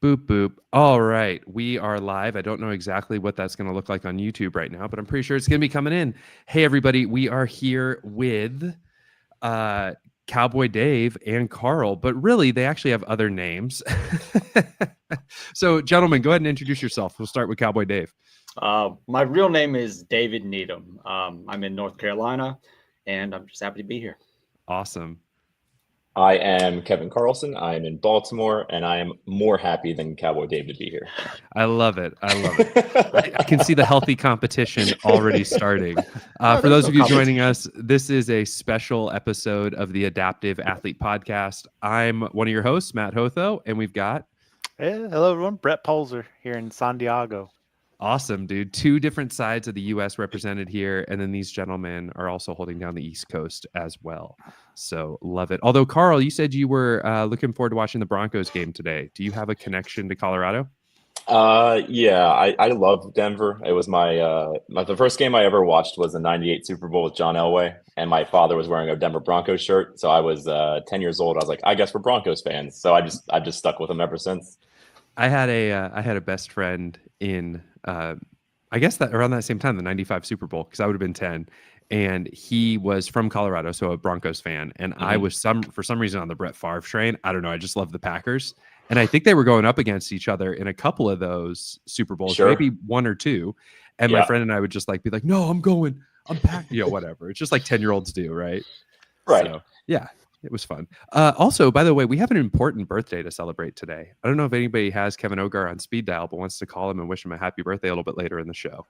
Boop, boop. All right. We are live. I don't know exactly what that's going to look like on YouTube right now, but I'm pretty sure it's going to be coming in. Hey, everybody. We are here with Cowboy Dave and Carl, but really, they actually have other names. So, gentlemen, go ahead and introduce yourself. We'll start with Cowboy Dave. My real name is David Needham. I'm in North Carolina, and I'm just happy to be here. Awesome. I am Kevin Carlson. I am in Baltimore, and I am more happy than Cowboy Dave to be here. I love it. I love it. I can see the healthy competition already starting. For those of you joining us, this is a special episode of the Adaptive Athlete Podcast. I'm one of your hosts, Matt Hotho, and we've got... Hey, hello, everyone. Brett Polzer here in San Diego. Awesome, dude. Two different sides of the U.S. represented here, and then these gentlemen are also holding down the East Coast as well. So love it. Although, Carl, you said you were looking forward to watching the Broncos game today. Do you have a connection to Colorado? Yeah, I love Denver. It was the first game I ever watched was the '98 Super Bowl with John Elway, and my father was wearing a Denver Broncos shirt. So I was 10 years old. I was like, I guess we're Broncos fans. So I've just stuck with them ever since. I had a best friend in I guess that around that same time, the '95 Super Bowl, because I would have been 10, and he was from Colorado, so a Broncos fan, and I was for some reason on the Brett Favre train. I don't know. I just love the Packers, and I think they were going up against each other in a couple of those Super Bowls, maybe one or two. And my friend and I would just be like, "No, I'm going. I'm packed." Whatever. It's just like 10-year-olds do, right? Right. So, yeah. It was fun. Also, by the way, we have an important birthday to celebrate today. I don't know if anybody has Kevin Ogar on speed dial, but wants to call him and wish him a happy birthday a little bit later in the show.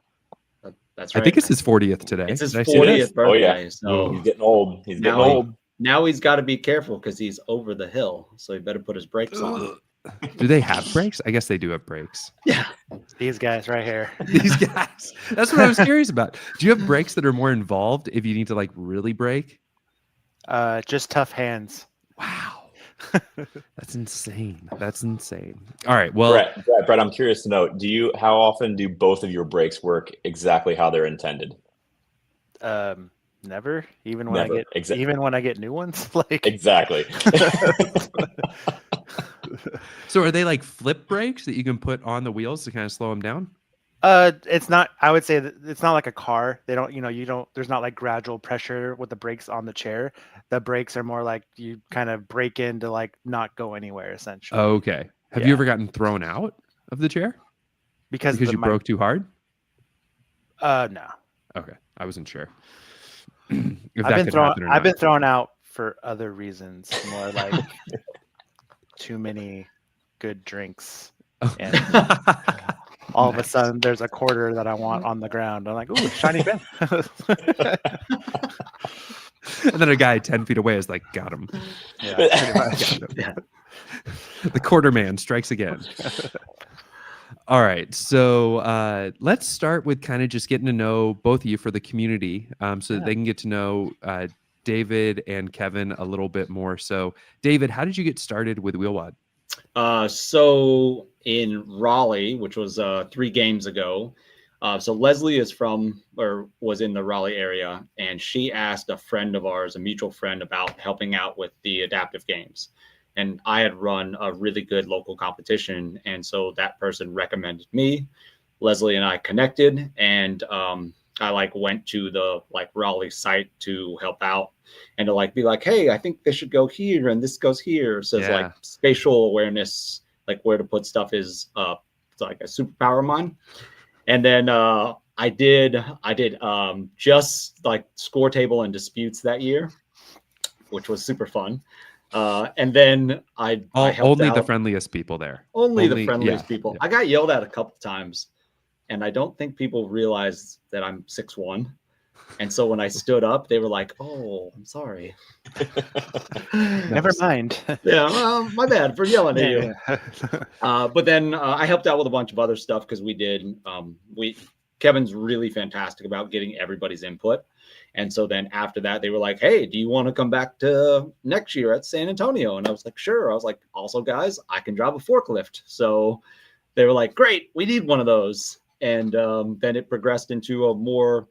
That's right. I think it's his 40th today. It's his 40th birthday. Oh, yeah. So he's getting old. He's getting old. Now he's got to be careful because he's over the hill. So he better put his brakes on. Do they have brakes? I guess they do have brakes. Yeah. These guys right here. These guys. That's what I was curious about. Do you have brakes that are more involved if you need to really brake? Just tough hands. Wow. That's insane. That's insane. All right. Well, Brett, I'm curious to know, how often do both of your brakes work exactly how they're intended? Never. Even when I get new ones. Exactly. So are they like flip brakes that you can put on the wheels to kind of slow them down? It's not. I would say that it's not like a car. They don't. There's not like gradual pressure with the brakes on the chair. The brakes are more like you kind of brake in to not go anywhere essentially. Okay. Have you ever gotten thrown out of the chair because you broke too hard? No. Okay, I wasn't sure. I've been thrown out for other reasons, more like too many good drinks and. All of a sudden, there's a quarter that I want on the ground. I'm like, ooh, shiny pen. And then a guy 10 feet away is like, got him. Yeah, pretty much. Yeah. The quarter man strikes again. All right. So let's start with kind of just getting to know both of you for the community so that they can get to know David and Kevin a little bit more. So, David, how did you get started with Wheelwad? So in Raleigh, which was 3 games ago, so Leslie was in the Raleigh area, and she asked a friend of ours, a mutual friend, about helping out with the Adaptive Games. And I had run a really good local competition, and so that person recommended me. Leslie and I connected, and I went to the Raleigh site to help out and to be like, hey, I think they should go here and this goes here. So it's spatial awareness, where to put stuff is it's like a superpower of mine. And then I did just score table and disputes that year, which was super fun. And then I helped only out. The friendliest people there. Only the friendliest people. Yeah. I got yelled at a couple times. And I don't think people realize that I'm 6'1". And so when I stood up, they were like, oh, I'm sorry. Never mind. Yeah, well, my bad for yelling at you. But then I helped out with a bunch of other stuff because Kevin's really fantastic about getting everybody's input. And so then after that, they were like, hey, do you want to come back to next year at San Antonio? And I was like, sure. I was like, also, guys, I can drive a forklift. So they were like, great, we need one of those. And then it progressed into a more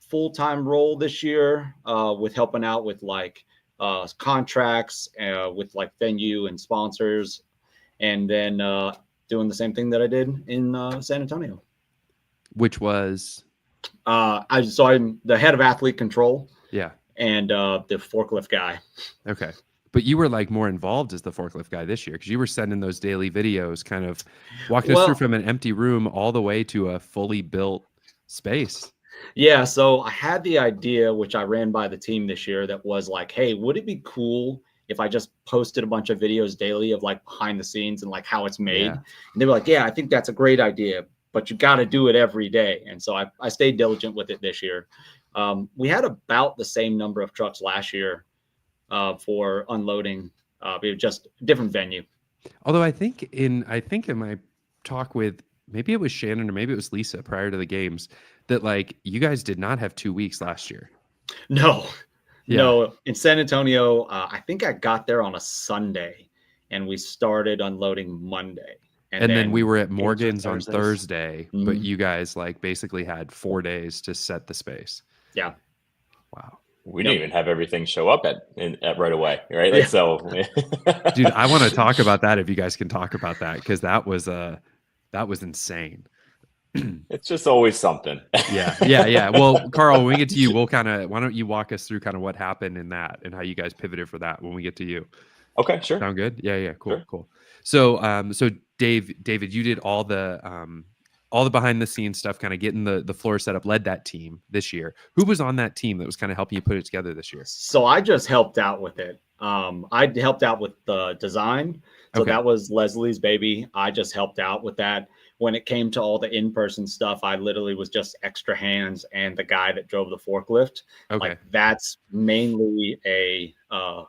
full-time role this year with helping out with contracts with venue and sponsors. And then doing the same thing that I did in San Antonio. Which was I'm the head of athlete control. Yeah. And the forklift guy. Okay. But you were like more involved as the forklift guy this year because you were sending those daily videos, kind of walking us through from an empty room all the way to a fully built space. Yeah. So I had the idea, which I ran by the team this year, that was like, hey, would it be cool if I just posted a bunch of videos daily of like behind the scenes and like how it's made? Yeah. And they were like, yeah, I think that's a great idea, but you got to do it every day. And so I stayed diligent with it this year. We had about the same number of trucks last year for unloading. It was just a different venue. Although I think in my talk with, maybe it was Shannon or maybe it was Lisa prior to the games, that like you guys did not have 2 weeks last year. No. Yeah. No, in San Antonio, I think I got there on a Sunday and we started unloading Monday. And then we were at Morgan's on Thursday, but you guys like basically had 4 days to set the space. Yeah. Wow. We didn't even have everything show up at right away, right? Like, so, dude, I want to talk about that if you guys can talk about that, because that was insane. It's just always something. Yeah. Well, Carl, when we get to you, we'll why don't you walk us through kind of what happened in that and how you guys pivoted for that when we get to you. Okay, sure. Sound good? Yeah. Cool, Sure. Cool. So David, you did all the behind the scenes stuff, kind of getting the floor set up, led that team this year. Who was on that team that was kind of helping you put it together this year? So I just helped out with it. I helped out with the design. So that was Leslie's baby. I just helped out with that. When it came to all the in-person stuff, I literally was just extra hands and the guy that drove the forklift. Okay. Like that's mainly a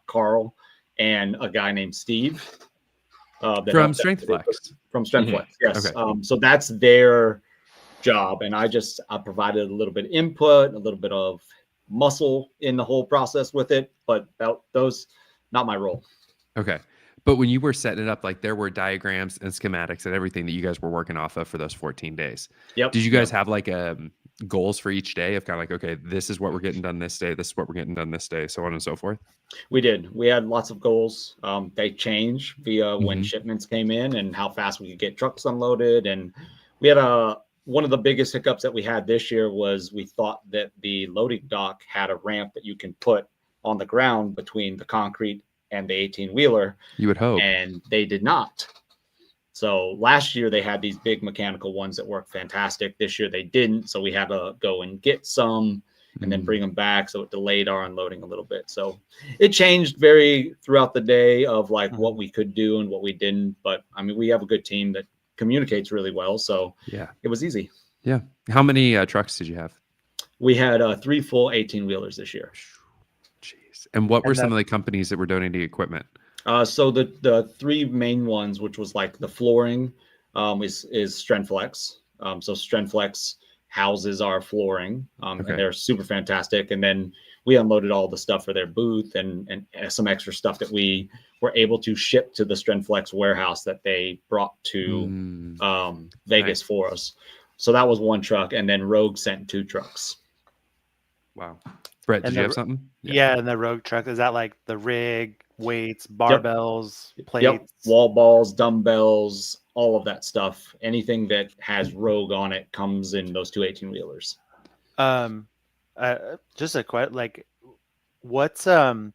Carl and a guy named Steve. From Strength Flex. From Strength Flex, yes. Okay. So that's their job. And I provided a little bit of input, a little bit of muscle in the whole process with it. But those, not my role. Okay. But when you were setting it up, like there were diagrams and schematics and everything that you guys were working off of for those 14 days. Yep. Did you guys have like goals for each day of kind of like, okay, this is what we're getting done this day, this is what we're getting done this day, so on and so forth? We did. We had lots of goals. They change via when shipments came in and how fast we could get trucks unloaded. And we had one of the biggest hiccups that we had this year was we thought that the loading dock had a ramp that you can put on the ground between the concrete and the 18-wheeler. You would hope. And they did not. So last year they had these big mechanical ones that worked fantastic. This year they didn't. So we had to go and get some and then bring them back. So it delayed our unloading a little bit. So it changed very throughout the day of like what we could do and what we didn't. But I mean, we have a good team that communicates really well. So yeah, it was easy. Yeah. How many trucks did you have? We had 3 full 18-wheelers this year. Jeez. And what were some of the companies that were donating equipment? So the 3 main ones, which was like the flooring, is Strengthflex. So Strengthflex houses our flooring, and they're super fantastic. And then we unloaded all the stuff for their booth and some extra stuff that we were able to ship to the Strengthflex warehouse that they brought to Vegas for us. So that was 1 truck, and then Rogue sent 2 trucks. Wow. Brett, did you have something? Yeah, and the Rogue truck, is that like the rig, weights, barbells, plates? Yep. Wall balls, dumbbells, all of that stuff. Anything that has Rogue on it comes in those 2 18-wheelers. Just a question, like, what's just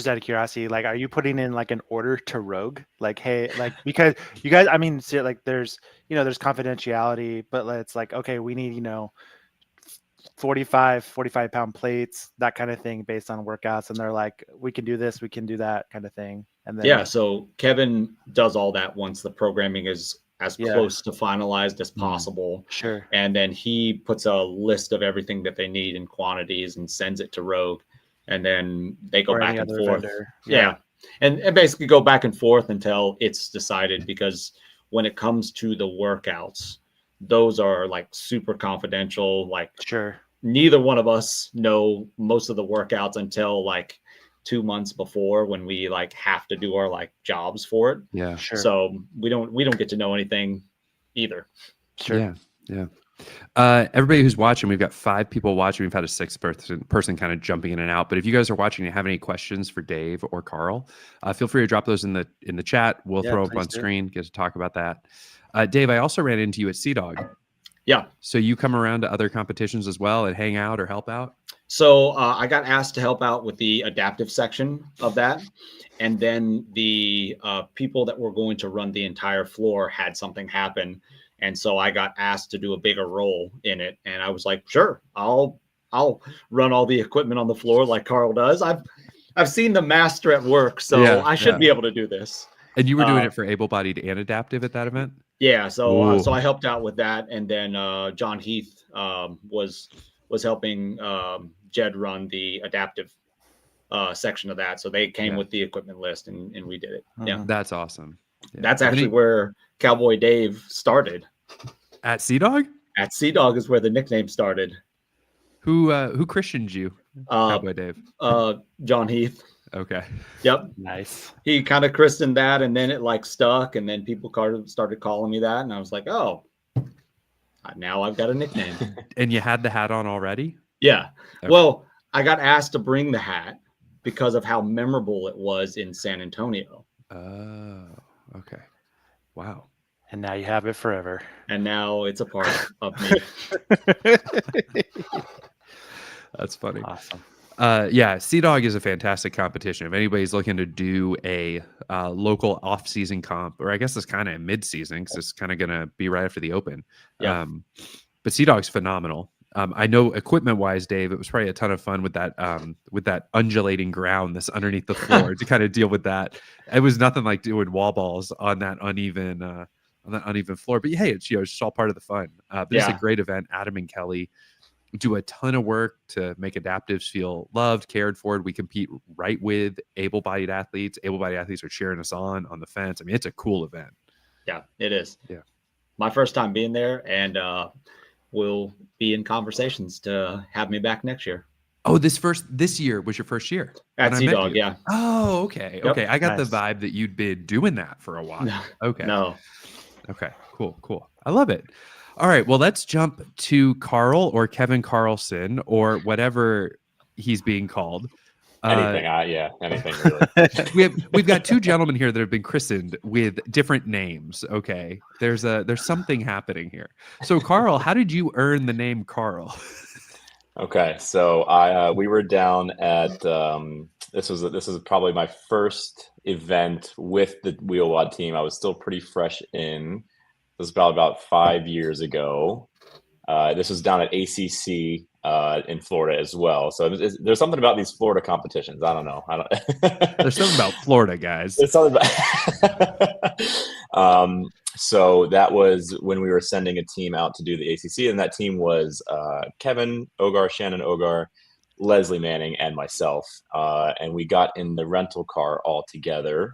out of curiosity, like, are you putting in like an order to Rogue? Like, hey, like, because you guys, I mean, see, like, there's confidentiality, but it's like, okay, we need, 45-pound plates, that kind of thing based on workouts. And they're like, we can do this, we can do that kind of thing. And then, so Kevin does all that once the programming is as close to finalized as possible. Sure. And then he puts a list of everything that they need in quantities and sends it to Rogue. And then they go back and forth. Yeah. And basically go back and forth until it's decided, because when it comes to the workouts, those are like super confidential. Like, sure, neither one of us know most of the workouts until like 2 months before, when we like have to do our like jobs for it. Yeah, sure. So we don't get to know anything either. Sure. Yeah. Everybody who's watching, we've got 5 people watching. We've had a 6th person kind of jumping in and out. But if you guys are watching and have any questions for Dave or Carl, feel free to drop those in the chat. We'll throw up on screen, get to talk about that. Dave, I also ran into you at Sea Dog. Yeah. So you come around to other competitions as well and hang out or help out? So I got asked to help out with the adaptive section of that. And then the people that were going to run the entire floor had something happen. And so I got asked to do a bigger role in it. And I was like, sure, I'll run all the equipment on the floor like Carl does. I've seen the master at work, so I should be able to do this. And you were doing it for able-bodied and adaptive at that event? Yeah, so I helped out with that, and then John Heath was helping Jed run the adaptive section of that. So they came with the equipment list, and we did it. Yeah, that's awesome. Yeah. That's actually where Cowboy Dave started. At Sea Dog? At Sea Dog is where the nickname started. Who christened you, Cowboy Dave? John Heath. Okay. Yep. Nice. He kind of christened that, and then it like stuck, and then people started calling me that, and I was like, oh, now I've got a nickname. And you had the hat on already? Yeah. Okay. Well, I got asked to bring the hat because of how memorable it was in San Antonio. Oh, okay. Wow. And now you have it forever. And now it's a part of me. That's funny. Awesome. Yeah, Sea Dog is a fantastic competition. If anybody's looking to do a local off-season comp, or I guess it's kind of mid-season because it's kind of going to be right after the Open. Yeah. But Sea Dog's phenomenal. I know equipment-wise, Dave, it was probably a ton of fun with that undulating ground that's underneath the floor to kind of deal with that. It was nothing like doing wall balls on that uneven floor. But hey, it's just all part of the fun. But it's a great event. Adam and Kelly do a ton of work to make adaptives feel loved, cared for. We compete right with able-bodied athletes. Able-bodied athletes are cheering us on the fence. I mean, it's a cool event. Yeah, it is. Yeah. My first time being there, and we'll be in conversations to have me back next year. Oh, this year was your first year at Sea Dog, yeah. Oh, okay. Yep. Okay. I got the vibe that you'd been doing that for a while. Okay. No. Okay. Cool. I love it. All right. Well, let's jump to Carl or Kevin Carlson or whatever he's being called. Anything, anything really. We've got 2 gentlemen here that have been christened with different names. Okay, there's something happening here. So, Carl, how did you earn the name Carl? Okay, so we were down at this was probably my first event with the Wheelwad team. I was still pretty fresh in. This was probably about 5 years ago. This was down at ACC in Florida as well. So there's something about these Florida competitions. I don't know. There's something about Florida, guys. There's something about. So that was when we were sending a team out to do the ACC, and that team was Kevin Ogar, Shannon Ogar, Leslie Manning, and myself. And we got in the rental car all together.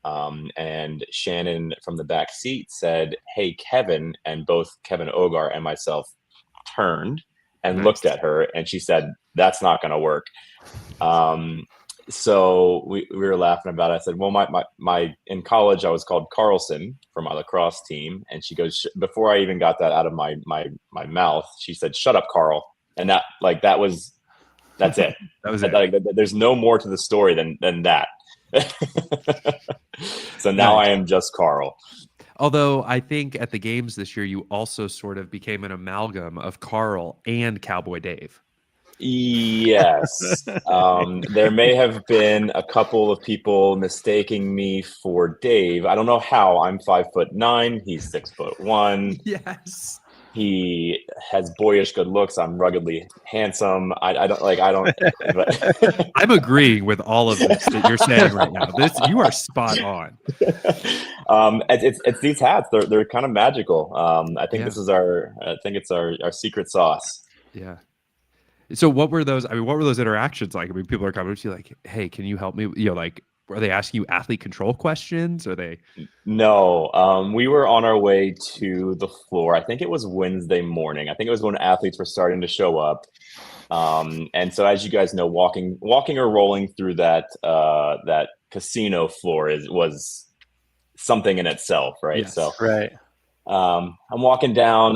And Shannon from the back seat said, "Hey, Kevin," and both Kevin Ogar and myself turned and looked at her, and she said, "That's not going to work." So we were laughing about it. I said, "Well, my in college I was called Carlson for my lacrosse team," and she goes, before I even got that out of my mouth, she said, "Shut up, Carl," and that's it. That was it. There's no more to the story than that. So now I am just Carl. Although I think at the games this year, you also sort of became an amalgam of Carl and Cowboy Dave. Yes. There may have been a couple of people mistaking me for Dave. I don't know how. I'm 5'9". He's 6'1". Yes. He has boyish good looks. I'm ruggedly handsome. I don't. But I'm agreeing with all of this that you're saying right now. You are spot on. It's these hats. They're kind of magical. I think this is it's our secret sauce. Yeah. So what were those? I mean, what were those interactions like? I mean, people are coming to you like, "Hey, can you help me?" Are they asking you athlete control questions? Are they? No, we were on our way to the floor. I think it was Wednesday morning. I think it was when athletes were starting to show up. And so, as you guys know, walking or rolling through that casino floor was something in itself, right? Yes. So, right. I'm walking down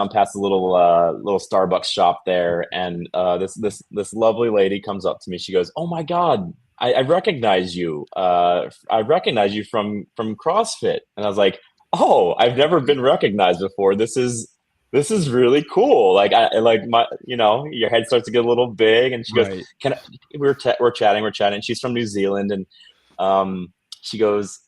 past a little Starbucks shop there, and this lovely lady comes up to me. She goes, "Oh my God, I recognize you. I recognize you from CrossFit." And I was like, "Oh, I've never been recognized before. This is really cool." Like I like my, your head starts to get a little big, and she goes, Right. "Can I, we're chatting. And she's from New Zealand, and she goes,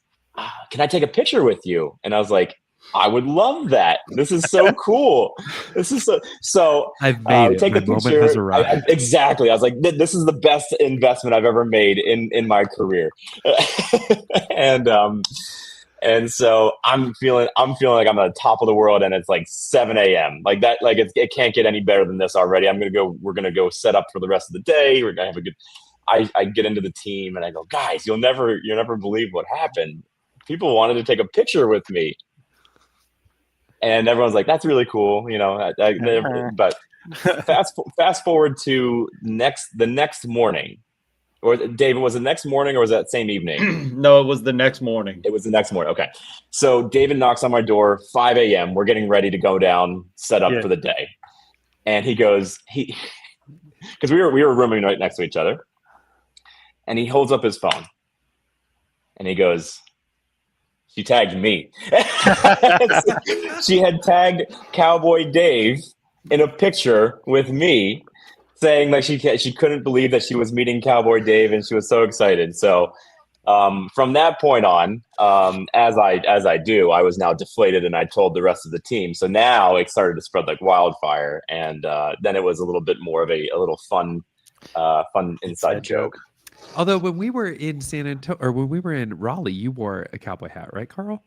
"Can I take a picture with you?" And I was like, "I would love that. This is so cool. This is so." I've made We it. take My the moment has picture. arrived. Exactly. I was like, "This is the best investment I've ever made in my career," and so I'm feeling like I'm at the top of the world, and it's like 7 a.m. Like that. Like it can't get any better than this already. We're gonna go set up for the rest of the day. We're gonna have a good. I get into the team and I go, "Guys, you'll never believe what happened. People wanted to take a picture with me." And everyone's like, "That's really cool," but fast forward to the next morning, or David, was it next morning or was that same evening? No, it was the next morning. It was the next morning. Okay. So David knocks on my door, 5 a.m. We're getting ready to go down, set up for the day. And he goes, because we were rooming right next to each other. And he holds up his phone and he goes, "She tagged me." She had tagged Cowboy Dave in a picture with me, saying that she couldn't believe that she was meeting Cowboy Dave, and she was so excited. So from that point on, as I do, I was now deflated, and I told the rest of the team. So now it started to spread like wildfire, and then it was a little bit more of a little fun inside joke. Although when we were in San Antonio, or when we were in Raleigh, you wore a cowboy hat, right, Carl?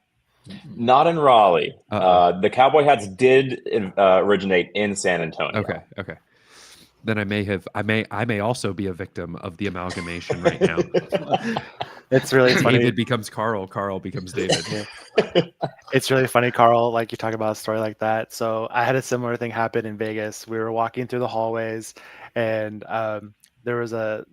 Not in Raleigh. Uh-oh. The cowboy hats did originate in San Antonio. Okay. Then I may also be a victim of the amalgamation right now. It's really funny. David becomes Carl. Carl becomes David. It's really funny, Carl. Like you talk about a story like that. So I had a similar thing happen in Vegas. We were walking through the hallways, and there was a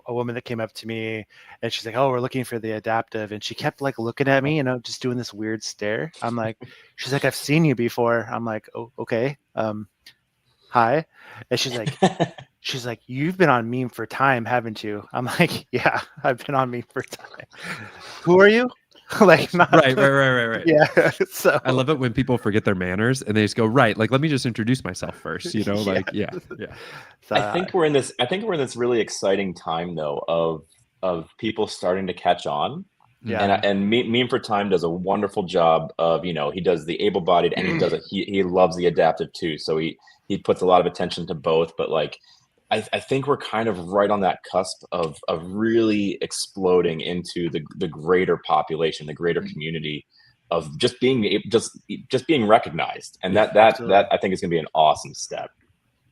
woman that came up to me, and she's like, "Oh, we're looking for the Adaptive," and she kept like looking at me, just doing this weird stare. I'm like, she's like, "I've seen you before." I'm like, "Oh, okay. Hi," and she's like, "You've been on Meme for Time, haven't you?" I'm like, "Yeah, I've been on Meme for Time." "Who are you?" Like, not right. Yeah. So I love it when people forget their manners and they just go, right, like, let me just introduce myself first, like, yeah. So, I think we're in this really exciting time though of people starting to catch on. Yeah. And Meme for Time does a wonderful job of, he does the able-bodied, and he does it. He loves the adaptive too. So he puts a lot of attention to both, but like, I think we're kind of right on that cusp of really exploding into the greater population, the greater community of just being recognized, and that I think is going to be an awesome step.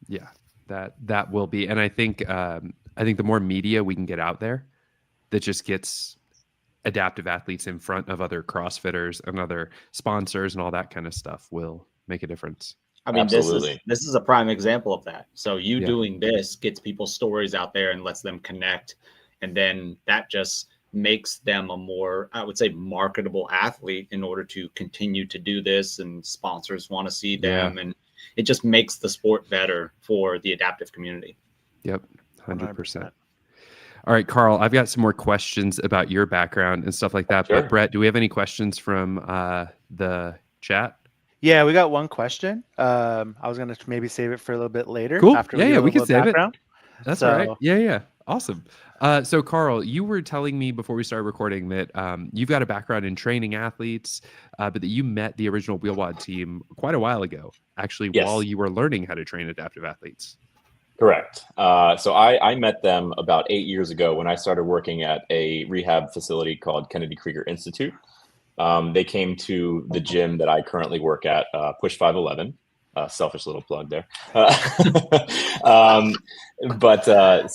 Yeah, that will be, and I think the more media we can get out there, that just gets adaptive athletes in front of other CrossFitters and other sponsors and all that kind of stuff will make a difference. I mean, Absolutely. this is a prime example of that. So doing this gets people's stories out there and lets them connect. And then that just makes them a more, I would say, marketable athlete in order to continue to do this, and sponsors want to see them. And it just makes the sport better for the adaptive community. Yep, 100%. All right, Carl, I've got some more questions about your background and stuff like that. Sure. But Brett, do we have any questions from the chat? Yeah, we got one question. I was going to maybe save it for a little bit later. Cool. After We can save background. it. That's all right. Yeah. Awesome. So, Carl, you were telling me before we started recording that you've got a background in training athletes, but that you met the original WheelWOD team quite a while ago, actually, while you were learning how to train adaptive athletes. Correct. So I met them about 8 years ago when I started working at a rehab facility called Kennedy Krieger Institute. They came to the gym that I currently work at, Push 511. Selfish little plug there.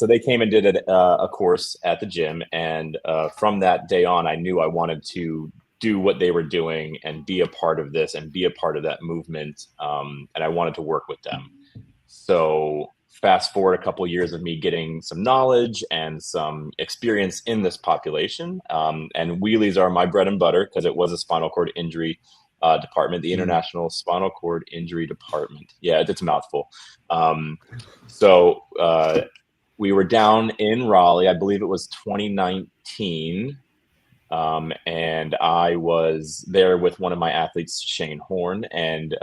So they came and did a course at the gym, and from that day on, I knew I wanted to do what they were doing and be a part of this and be a part of that movement, and I wanted to work with them. So fast forward a couple of years of me getting some knowledge and some experience in this population. And wheelies are my bread and butter because it was a spinal cord injury department, the International Spinal Cord Injury Department. Yeah, it's a mouthful. So we were down in Raleigh, I believe it was 2019. And I was there with one of my athletes, Shane Horn, and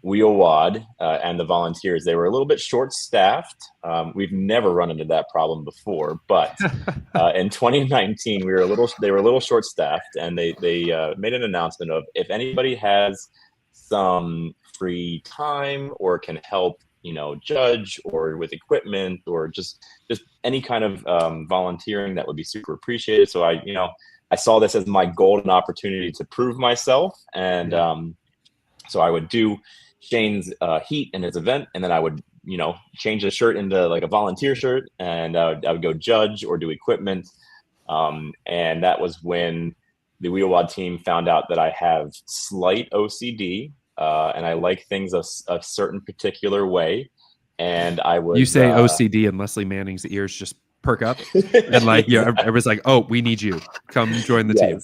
Wheel Wad and the volunteers. They were a little bit short-staffed. We've never run into that problem before, but in 2019, they were a little short-staffed, and they made an announcement of if anybody has some free time or can help, judge or with equipment or just any kind of volunteering, that would be super appreciated. So I saw this as my golden opportunity to prove myself, and so I would do Shane's heat in his event, and then I would change the shirt into like a volunteer shirt, and I would go judge or do equipment, and that was when the Wheel Wad team found out that I have slight OCD, and I like things a certain particular way. And I was you say OCD and Leslie Manning's ears just perk up, and everybody's like, "Oh, we need you. Come join the team."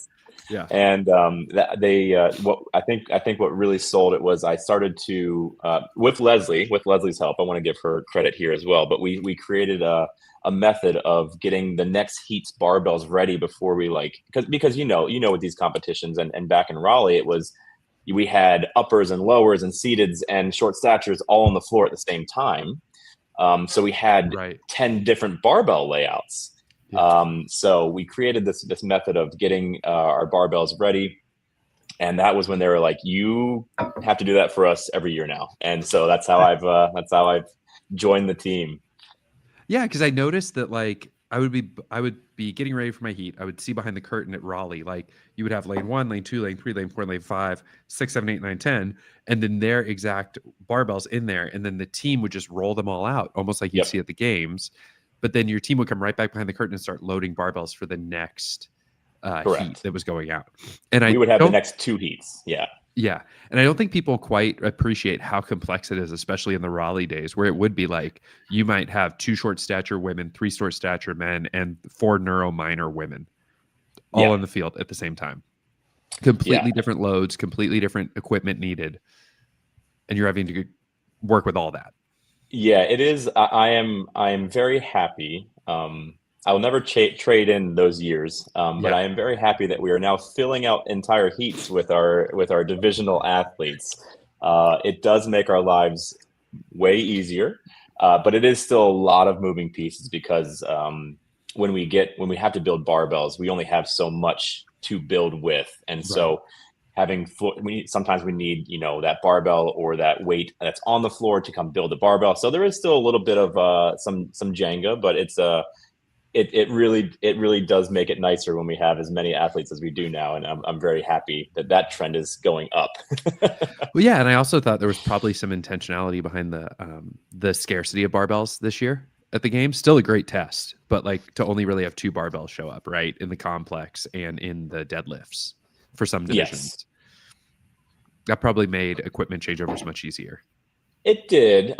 Yeah. And what I think what really sold it was I started to with Leslie's help. I want to give her credit here as well. But we created a method of getting the next heats barbells ready before we because with these competitions and back in Raleigh we had uppers and lowers and seateds and short statures all on the floor at the same time. So we had 10 different barbell layouts. So we created this method of getting our barbells ready. And that was when they were like, you have to do that for us every year now. And so that's how I've joined the team. Yeah. Cause I noticed that I would be getting ready for my heat. I would see behind the curtain at Raleigh, you would have lane 1, lane 2, lane 3, lane 4, lane 5, 6, 7, 8, 9, 10, and then their exact barbells in there. And then the team would just roll them all out, almost like you see at the games. But then your team would come right back behind the curtain and start loading barbells for the next heat that was going out. And we would have the next 2 heats. Yeah. Yeah. And I don't think people quite appreciate how complex it is, especially in the Raleigh days, where it would be you might have 2 short stature women, 3 short stature men, and 4 neuro minor women all in the field at the same time. Completely different loads, completely different equipment needed. And you're having to work with all that. Yeah, it is. I am very happy. I will never trade in those years, but I am very happy that we are now filling out entire heats with our divisional athletes. It does make our lives way easier, but it is still a lot of moving pieces because when we have to build barbells, we only have so much to build with, and so sometimes we need that barbell or that weight that's on the floor to come build the barbell. So there is still a little bit of some Jenga, but it's it really does make it nicer when we have as many athletes as we do now, and I'm very happy that trend is going up. Well, yeah, and I also thought there was probably some intentionality behind the scarcity of barbells this year at the game. Still a great test, but to only really have 2 barbells show up in the complex and in the deadlifts for some divisions. Yes. That probably made equipment changeovers much easier. It did.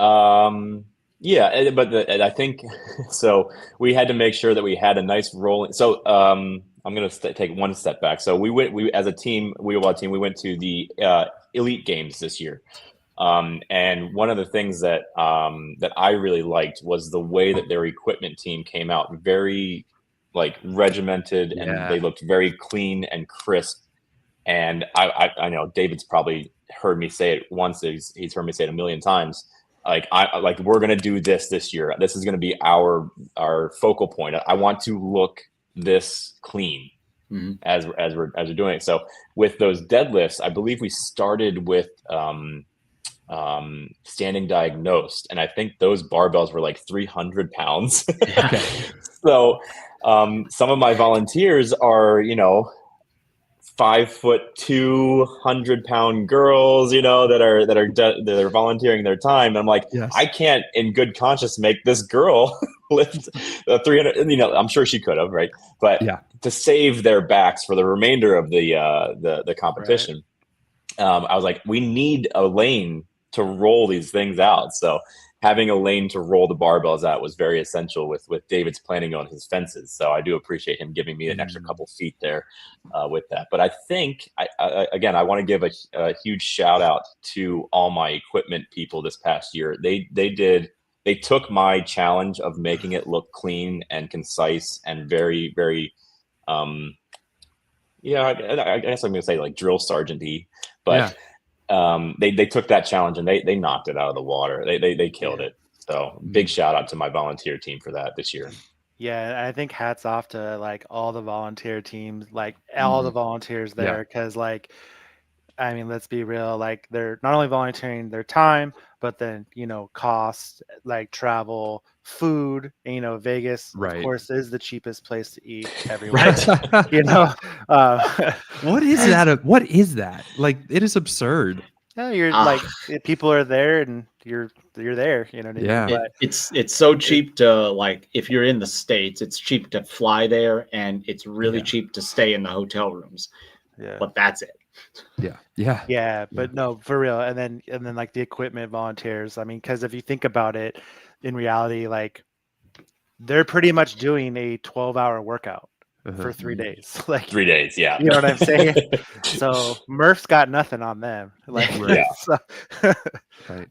Yeah, but I think so. We had to make sure that we had a nice rolling. So I'm going to take one step back. So we as a team, we went to the Elite Games this year, and one of the things that I really liked was the way that their equipment team came out very regimented, and they looked very clean and crisp. And I know David's probably heard me say it once. He's heard me say it a million times. We're going to do this year. This is going to be our focal point. I want to look this clean as we're doing it. So with those deadlifts, I believe we started with standing diagnosed, and I think those barbells were 300 pounds. So some of my volunteers are 5'2", 100-pound girls, that are volunteering their time. And I'm like, I can't, in good conscience, make this girl lift 300. I'm sure she could have, right? But to save their backs for the remainder of the competition, I was like, we need a lane to roll these things out. So having a lane to roll the barbells out was very essential with David's planning on his fences. So I do appreciate him giving me an extra couple feet there with that. But I think, I want to give a huge shout out to all my equipment people this past year. They took my challenge of making it look clean and concise and very, very, I guess I'm going to say like drill sergeant-y, but they took that challenge and they knocked it out of the water. They killed it. So big shout out to my volunteer team for that this year. Yeah, I think hats off to like all the volunteer teams, like all the volunteers there, because like, I mean, let's be real, like they're not only volunteering their time, but then, cost, like travel, food, and, Vegas, of course, is the cheapest place to eat everywhere. What is that? What is that? Like, it is absurd. Yeah, you're like, people are there and you're there, you know what I mean? Yeah. But It's so cheap to, like, if you're in the States, it's cheap to fly there and it's really cheap to stay in the hotel rooms. Yeah. But that's it. Yeah, but no, for real. And then like the equipment volunteers. I mean, because if you think about it, in reality, like they're pretty much doing a 12-hour workout for 3 days. Like 3 days, yeah. You know what I'm saying? So Murph's got nothing on them. Like, so,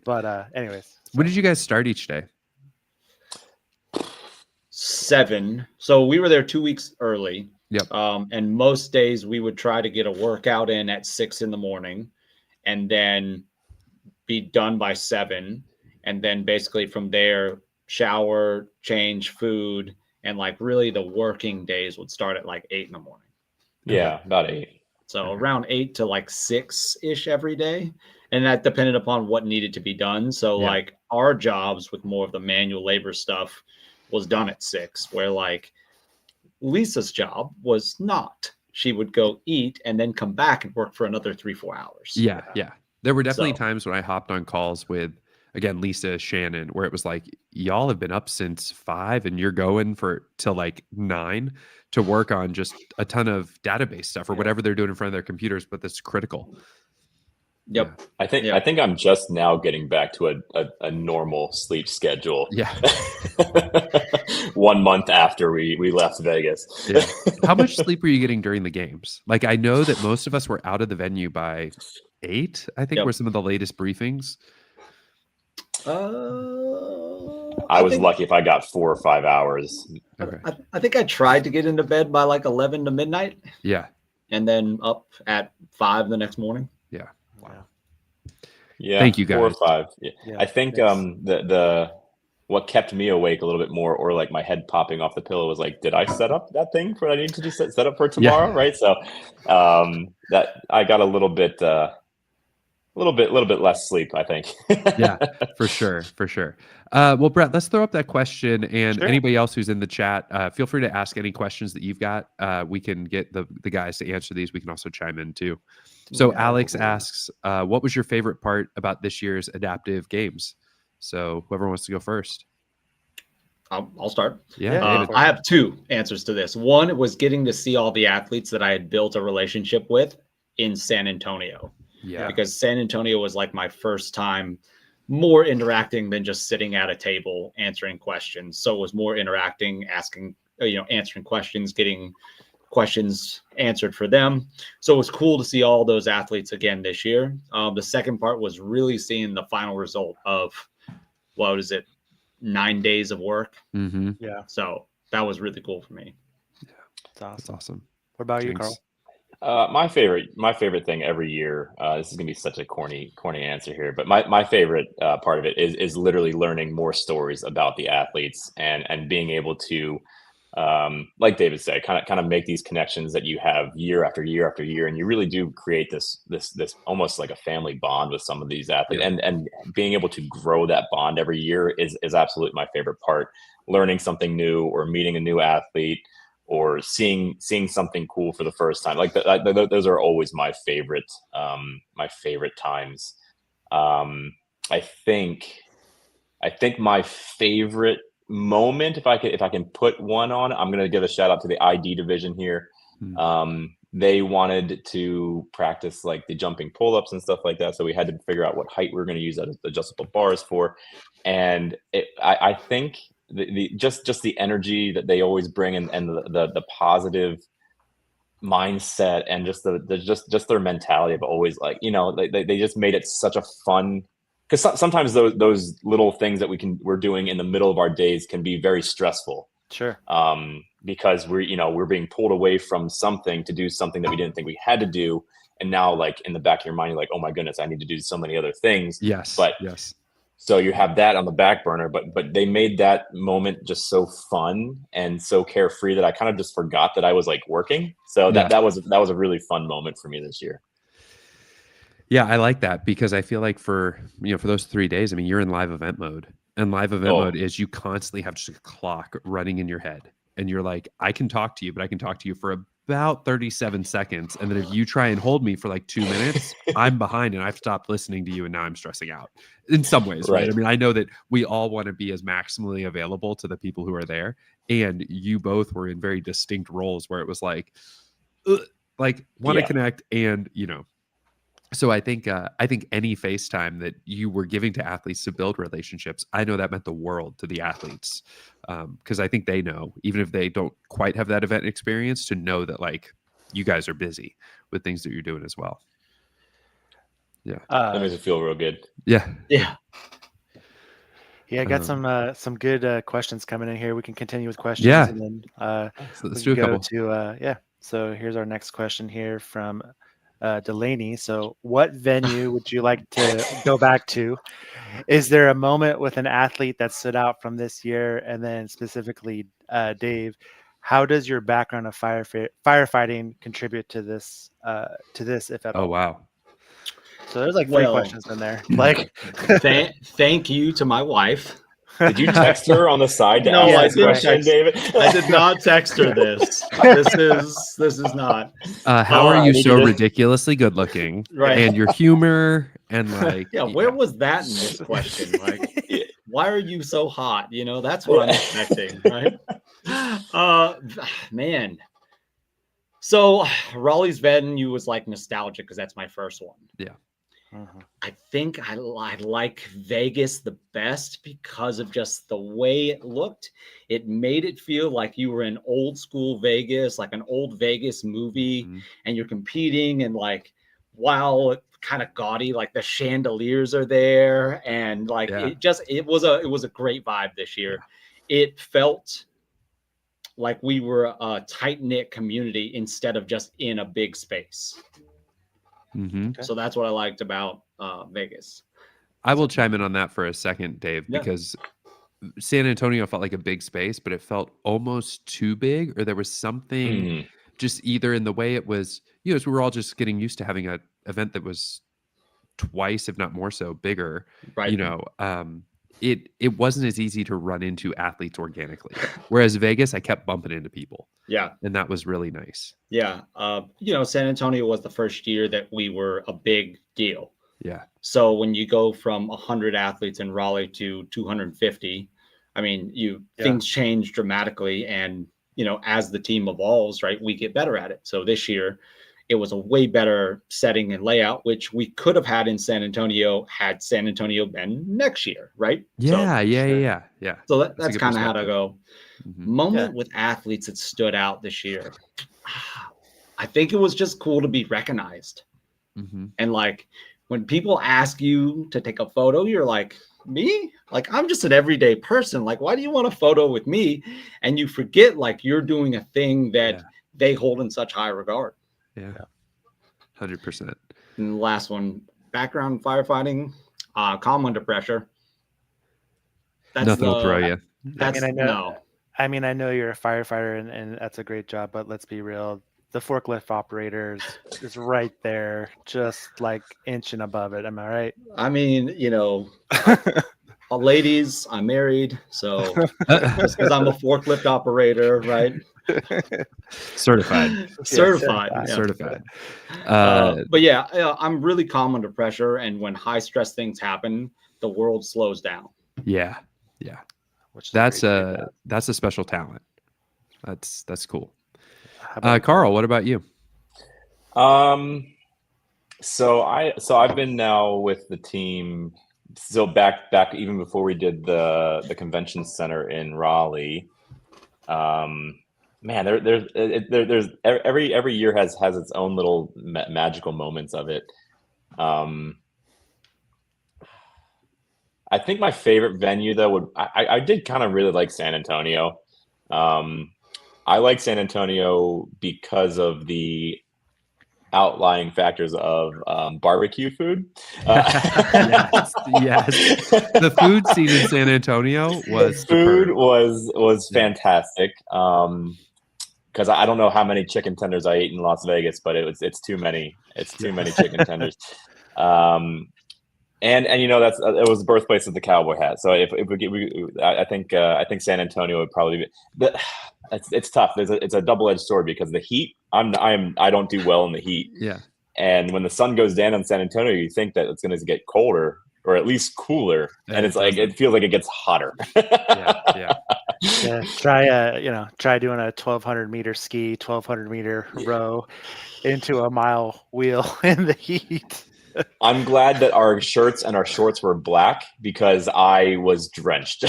but anyways. When did you guys start each day? 7. So we were there 2 weeks early. Yep. And most days we would try to get a workout in at 6 a.m. and then be done by 7. And then basically from there, shower, change, food, and like really the working days would start at like 8 a.m. Yeah, about 8. So around 8 to like 6-ish every day. And that depended upon what needed to be done. So like our jobs with more of the manual labor stuff was done at 6, where like Lisa's job was not. She would go eat and then come back and work for another 3-4 hours. Yeah. There were definitely times when I hopped on calls with, again, Lisa, Shannon, where it was like, y'all have been up since 5 and you're going till like 9 to work on just a ton of database stuff or whatever they're doing in front of their computers, but that's critical. Yep. I think I'm just now getting back to a normal sleep schedule. Yeah. 1 month after we left Vegas. Yeah. How much sleep were you getting during the games? Like, I know that most of us were out of the venue by 8, I think were some of the latest briefings. I was lucky if I got 4 or 5 hours. Okay. I think I tried to get into bed by like 11 to midnight. Yeah. And then up at 5 the next morning. Yeah. Wow. Yeah. Thank you, guys. 4 or 5. Yeah. I think the what kept me awake a little bit more, or like my head popping off the pillow, was like, did I set up that thing for what I need to do, set up for tomorrow? Right. So that I got a little bit less sleep, I think. Yeah, for sure. Well, Brett, let's throw up that question, and anybody else who's in the chat, feel free to ask any questions that you've got. We can get the guys to answer these. We can also chime in too. So Alex asks, what was your favorite part about this year's Adaptive Games? So whoever wants to go first. I'll start. Yeah. I have 2 answers to this. One was getting to see all the athletes that I had built a relationship with in San Antonio. Yeah. Because San Antonio was like my first time more interacting than just sitting at a table answering questions. So it was more interacting, asking, answering questions, getting questions answered for them. So it was cool to see all those athletes again this year. The second part was really seeing the final result of, 9 days of work. Mm-hmm. Yeah. So that was really cool for me. Yeah. That's awesome. What about you, Jinx? Carl? My favorite thing every year, this is gonna be such a corny answer here, but my favorite part of it is literally learning more stories about the athletes and being able to, like David said, kind of make these connections that you have year after year after year, and you really do create this almost like a family bond with some of these athletes, and being able to grow that bond every year is absolutely my favorite part. Learning something new or meeting a new athlete, or seeing something cool for the first time. Like those are always my favorite times. I think my favorite moment, if I can put one on, I'm going to give a shout out to the ID division here. They wanted to practice like the jumping pull-ups and stuff like that. So we had to figure out what height we were going to use as adjustable bars for. And I think just the energy that they always bring and the positive mindset and just their mentality of always like, they just made it such a fun, because sometimes those little things that we're doing in the middle of our days can be very stressful. Sure. Because we're being pulled away from something to do something that we didn't think we had to do. And now, like, in the back of your mind, you're like, oh my goodness, I need to do so many other things. Yes. Yes. So you have that on the back burner, but they made that moment just so fun and so carefree that I kind of just forgot that I was like working. So that was a really fun moment for me this year. Yeah, I like that, because I feel like for those 3 days, I mean, you're in live event mode. And live event mode is you constantly have just a clock running in your head. And you're like, I can talk to you, but I can talk to you for about 37 seconds. And then if you try and hold me for like 2 minutes, I'm behind and I've stopped listening to you. And now I'm stressing out in some ways, right? I mean, I know that we all want to be as maximally available to the people who are there. And you both were in very distinct roles where it was like want to connect and, So I think any FaceTime that you were giving to athletes to build relationships, I know that meant the world to the athletes, because I think they know, even if they don't quite have that event experience, to know that like you guys are busy with things that you're doing as well. Yeah, that makes it feel real good. Yeah. I got some good questions coming in here. We can continue with questions. Yeah, and then so let's do a couple. So here's our next question here from Delaney. So what venue would you like to go back to? Is there a moment with an athlete that stood out from this year? And then specifically, Dave, how does your background of firefighting contribute to this, if at all? Oh, wow. So there's like 3 questions in there. Like, thank you to my wife. Did you text her on the side to No, ask this question, David? I did not text her this. This is not. How are you so ridiculously good looking? Right. And your humor and like. Where was that in this question? Like, why are you so hot? That's what I'm expecting, right? Man. So Raleigh's venue was like nostalgic because that's my first one. Yeah. I think I like Vegas the best because of just the way it looked. It made it feel like you were in old school Vegas, like an old Vegas movie, and you're competing and like, wow, kind of gaudy, like the chandeliers are there. And like, it was a great vibe this year. It felt like we were a tight knit community instead of just in a big space. So that's what I liked about Vegas. I will chime in on that for a second, Dave, because San Antonio felt like a big space, but it felt almost too big, or there was something just either in the way it was, so we were all just getting used to having an event that was twice, if not more so, bigger. Right. It wasn't as easy to run into athletes organically. Whereas Vegas, I kept bumping into people. Yeah. And that was really nice. Yeah. San Antonio was the first year that we were a big deal. Yeah. So when you go from 100 athletes in Raleigh to 250, I mean, things change dramatically. And, as the team evolves, right, we get better at it. So this year, it was a way better setting and layout, which we could have had in San Antonio had San Antonio been next year, right? Yeah, yeah. So that's kind of how to go. Moment with athletes that stood out this year. I think it was just cool to be recognized. And like when people ask you to take a photo, you're like, me? Like, I'm just an everyday person. Like, why do you want a photo with me? And you forget like you're doing a thing that they hold in such high regard. Yeah, 100%. And the last one, background firefighting, calm under pressure. Nothing will throw you. I know you're a firefighter and that's a great job, but let's be real. The forklift operators is right there, just like inching above it. Am I right? I mean, ladies, I'm married, so just because I'm a forklift operator, right? Certified. But I'm really calm under pressure, and when high stress things happen, the world slows down. Yeah. That's a special talent. That's cool. How about Carl, what about you? So I've been now with the team. So back even before we did the convention center in Raleigh. Man, there's every year has its own little magical moments of it. I think my favorite venue though I did kind of really like San Antonio. I like San Antonio because of the outlying factors of barbecue food. Yes. The food scene in San Antonio was food superb. was fantastic. Because I don't know how many chicken tenders I ate in Las Vegas, but it's too many. It's too many chicken tenders. And you know it was the birthplace of the cowboy hat. So if I think San Antonio would probably be. It's tough. It's a double-edged sword because the heat. I don't do well in the heat. Yeah. And when the sun goes down in San Antonio, you think that it's going to get colder or at least cooler, and it's like it feels like it gets hotter. Yeah. Try doing a 1,200 meter ski, 1,200 meter row into a mile wheel in the heat. I'm glad that our shirts and our shorts were black because I was drenched.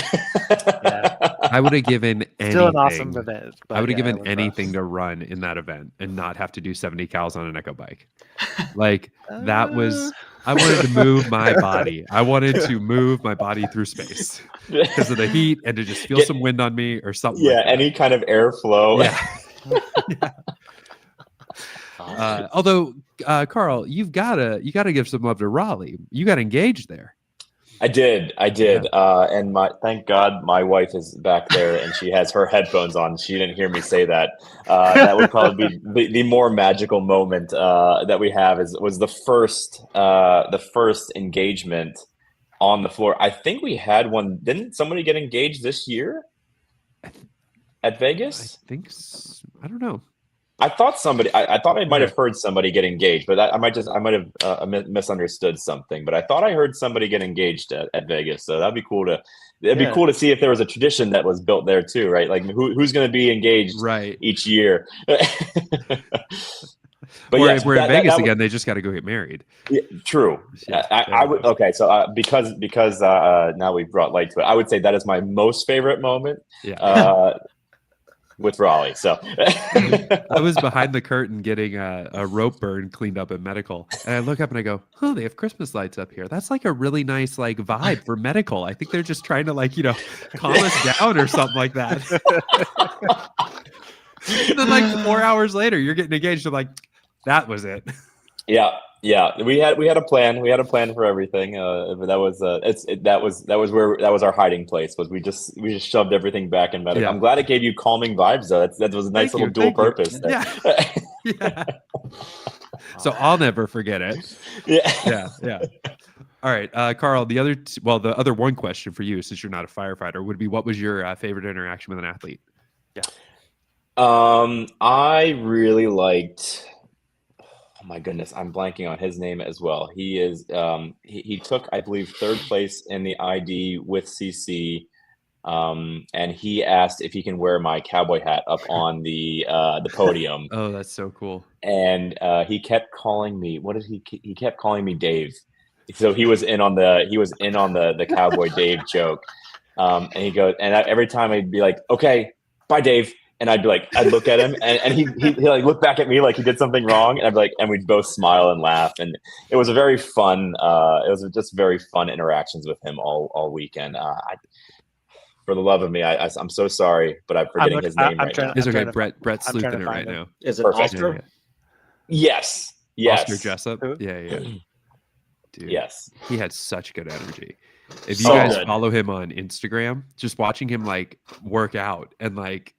I would have given anything. Still an awesome event. I would have given anything to run in that event and not have to do 70 cows on an echo bike. Like that was. I wanted to move my body. I wanted to move my body through space because of the heat and to just feel some wind on me or something. Yeah, like that. any kind of airflow. Yeah. Although, Carl, you gotta give some love to Raleigh. You got engaged there. I did. Yeah. And thank God my wife is back there and she has her headphones on. She didn't hear me say that. That would probably be the more magical moment that we have was the first engagement on the floor. I think we had one. Didn't somebody get engaged this year at Vegas? I don't know. I thought I might have heard somebody get engaged, but I might have misunderstood something. But I thought I heard somebody get engaged at Vegas, so that'd be cool to see if there was a tradition that was built there too, right? Like who's going to be engaged each year. But if we're in Vegas again, they just got to go get married. Yeah, true. I would. Okay, so because now we've brought light to it, I would say that is my most favorite moment. Yeah. With Raleigh. So I was behind the curtain getting a rope burn cleaned up at medical. And I look up and I go, oh, they have Christmas lights up here. That's like a really nice like vibe for medical. I think they're just trying to calm us down or something like that. And then like 4 hours later, you're getting engaged. I'm like, that was it. Yeah. We had a plan. We had a plan for everything. But that was our hiding place. Was we just shoved everything back in medical. Yeah. I'm glad it gave you calming vibes though. That was a nice little dual purpose. Yeah. So I'll never forget it. Yeah. All right, Carl. The other one question for you, since you're not a firefighter, would be what was your favorite interaction with an athlete? Yeah. I really liked. Oh my goodness, I'm blanking on his name as well. He is he took, I believe, third place in the ID with CC, and he asked if he can wear my cowboy hat up on the podium. Oh, that's so cool. And he kept calling me. What did he kept calling me Dave. So he was in on the cowboy Dave joke. And he goes, and every time I'd be like, okay, bye Dave. And I'd look at him and he like look back at me like he did something wrong. And I'd be like, and we'd both smile and laugh. And it was a very fun, just very fun interactions with him all weekend. For the love of me, I'm so sorry, but I'm forgetting his name right now. It's okay. Brett's sleuthing it right now. Is it Perfect. Oscar? Yes. Oscar Jessup. Yeah. Dude, yes. He had such good energy. If you So guys good. follow him on Instagram, just watching him like work out and like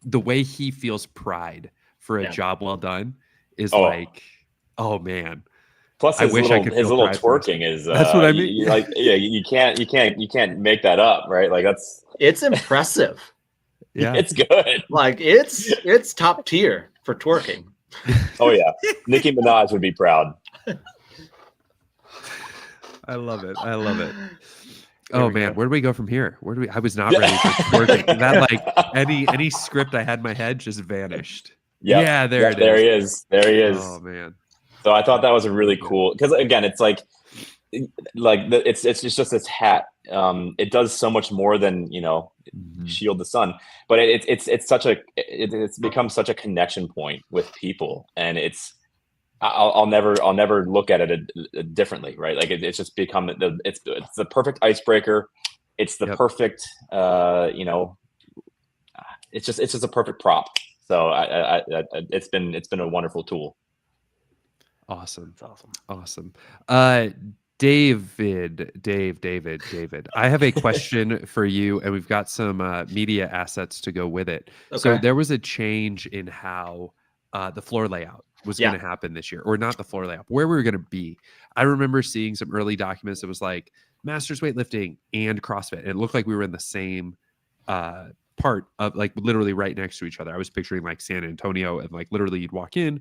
the way he feels pride for a job well done is like, oh man. Plus, I wish I could his feel little pride for twerking is. That's what I mean. You can't make that up, right? Like It's impressive. Yeah, it's good. Like it's top tier for twerking. Oh yeah, Nicki Minaj would be proud. I love it. Oh man, where do we go from here? I was not ready for twerking. That like any script I had in my head just vanished. Yep. Yeah, there Yep, it there is. he is. There he is. Oh man. So I thought that was a really Yeah. cool, because again, it's like it's just this hat. It does so much more than shield the sun, but it's such a it's become such a connection point with people, and I'll never look at it differently, right? Like it's just become it's the perfect icebreaker. It's the perfect it's just a perfect prop. So it's been a wonderful tool. Awesome. That's awesome. Awesome. David, I have a question for you, and we've got some media assets to go with it. So Okay. there was a change in how the floor layout was going to happen this year, or not the floor layout, where we were going to be. I remember seeing some early documents that was like Masters weightlifting and CrossFit, and it looked like we were in the same part of, like, literally right next to each other. I was picturing like San Antonio, and like literally you'd walk in,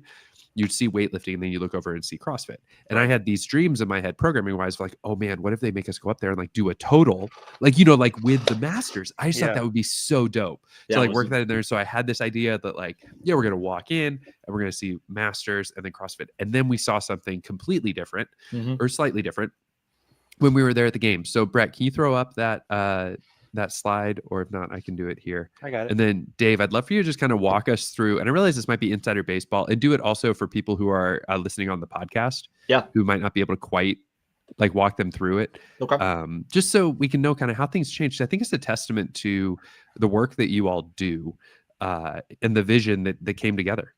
you'd see weightlifting, and then you look over and see CrossFit. And I had these dreams in my head, programming wise, like, oh man, what if they make us go up there and like do a total, like, like with the Masters? I just thought that would be so dope. So like work that in there. So I had this idea that like, yeah, we're going to walk in and we're going to see Masters and then CrossFit. And then we saw something completely different or slightly different when we were there at the game. So Brett, can you throw up that slide, or if not, I can do it here. I got it. And then Dave, I'd love for you to just kind of walk us through, and I realize this might be insider baseball, and do it also for people who are listening on the podcast, who might not be able to quite like walk them through it. Okay. Just so we can know kind of how things changed. I think it's a testament to the work that you all do and the vision that came together.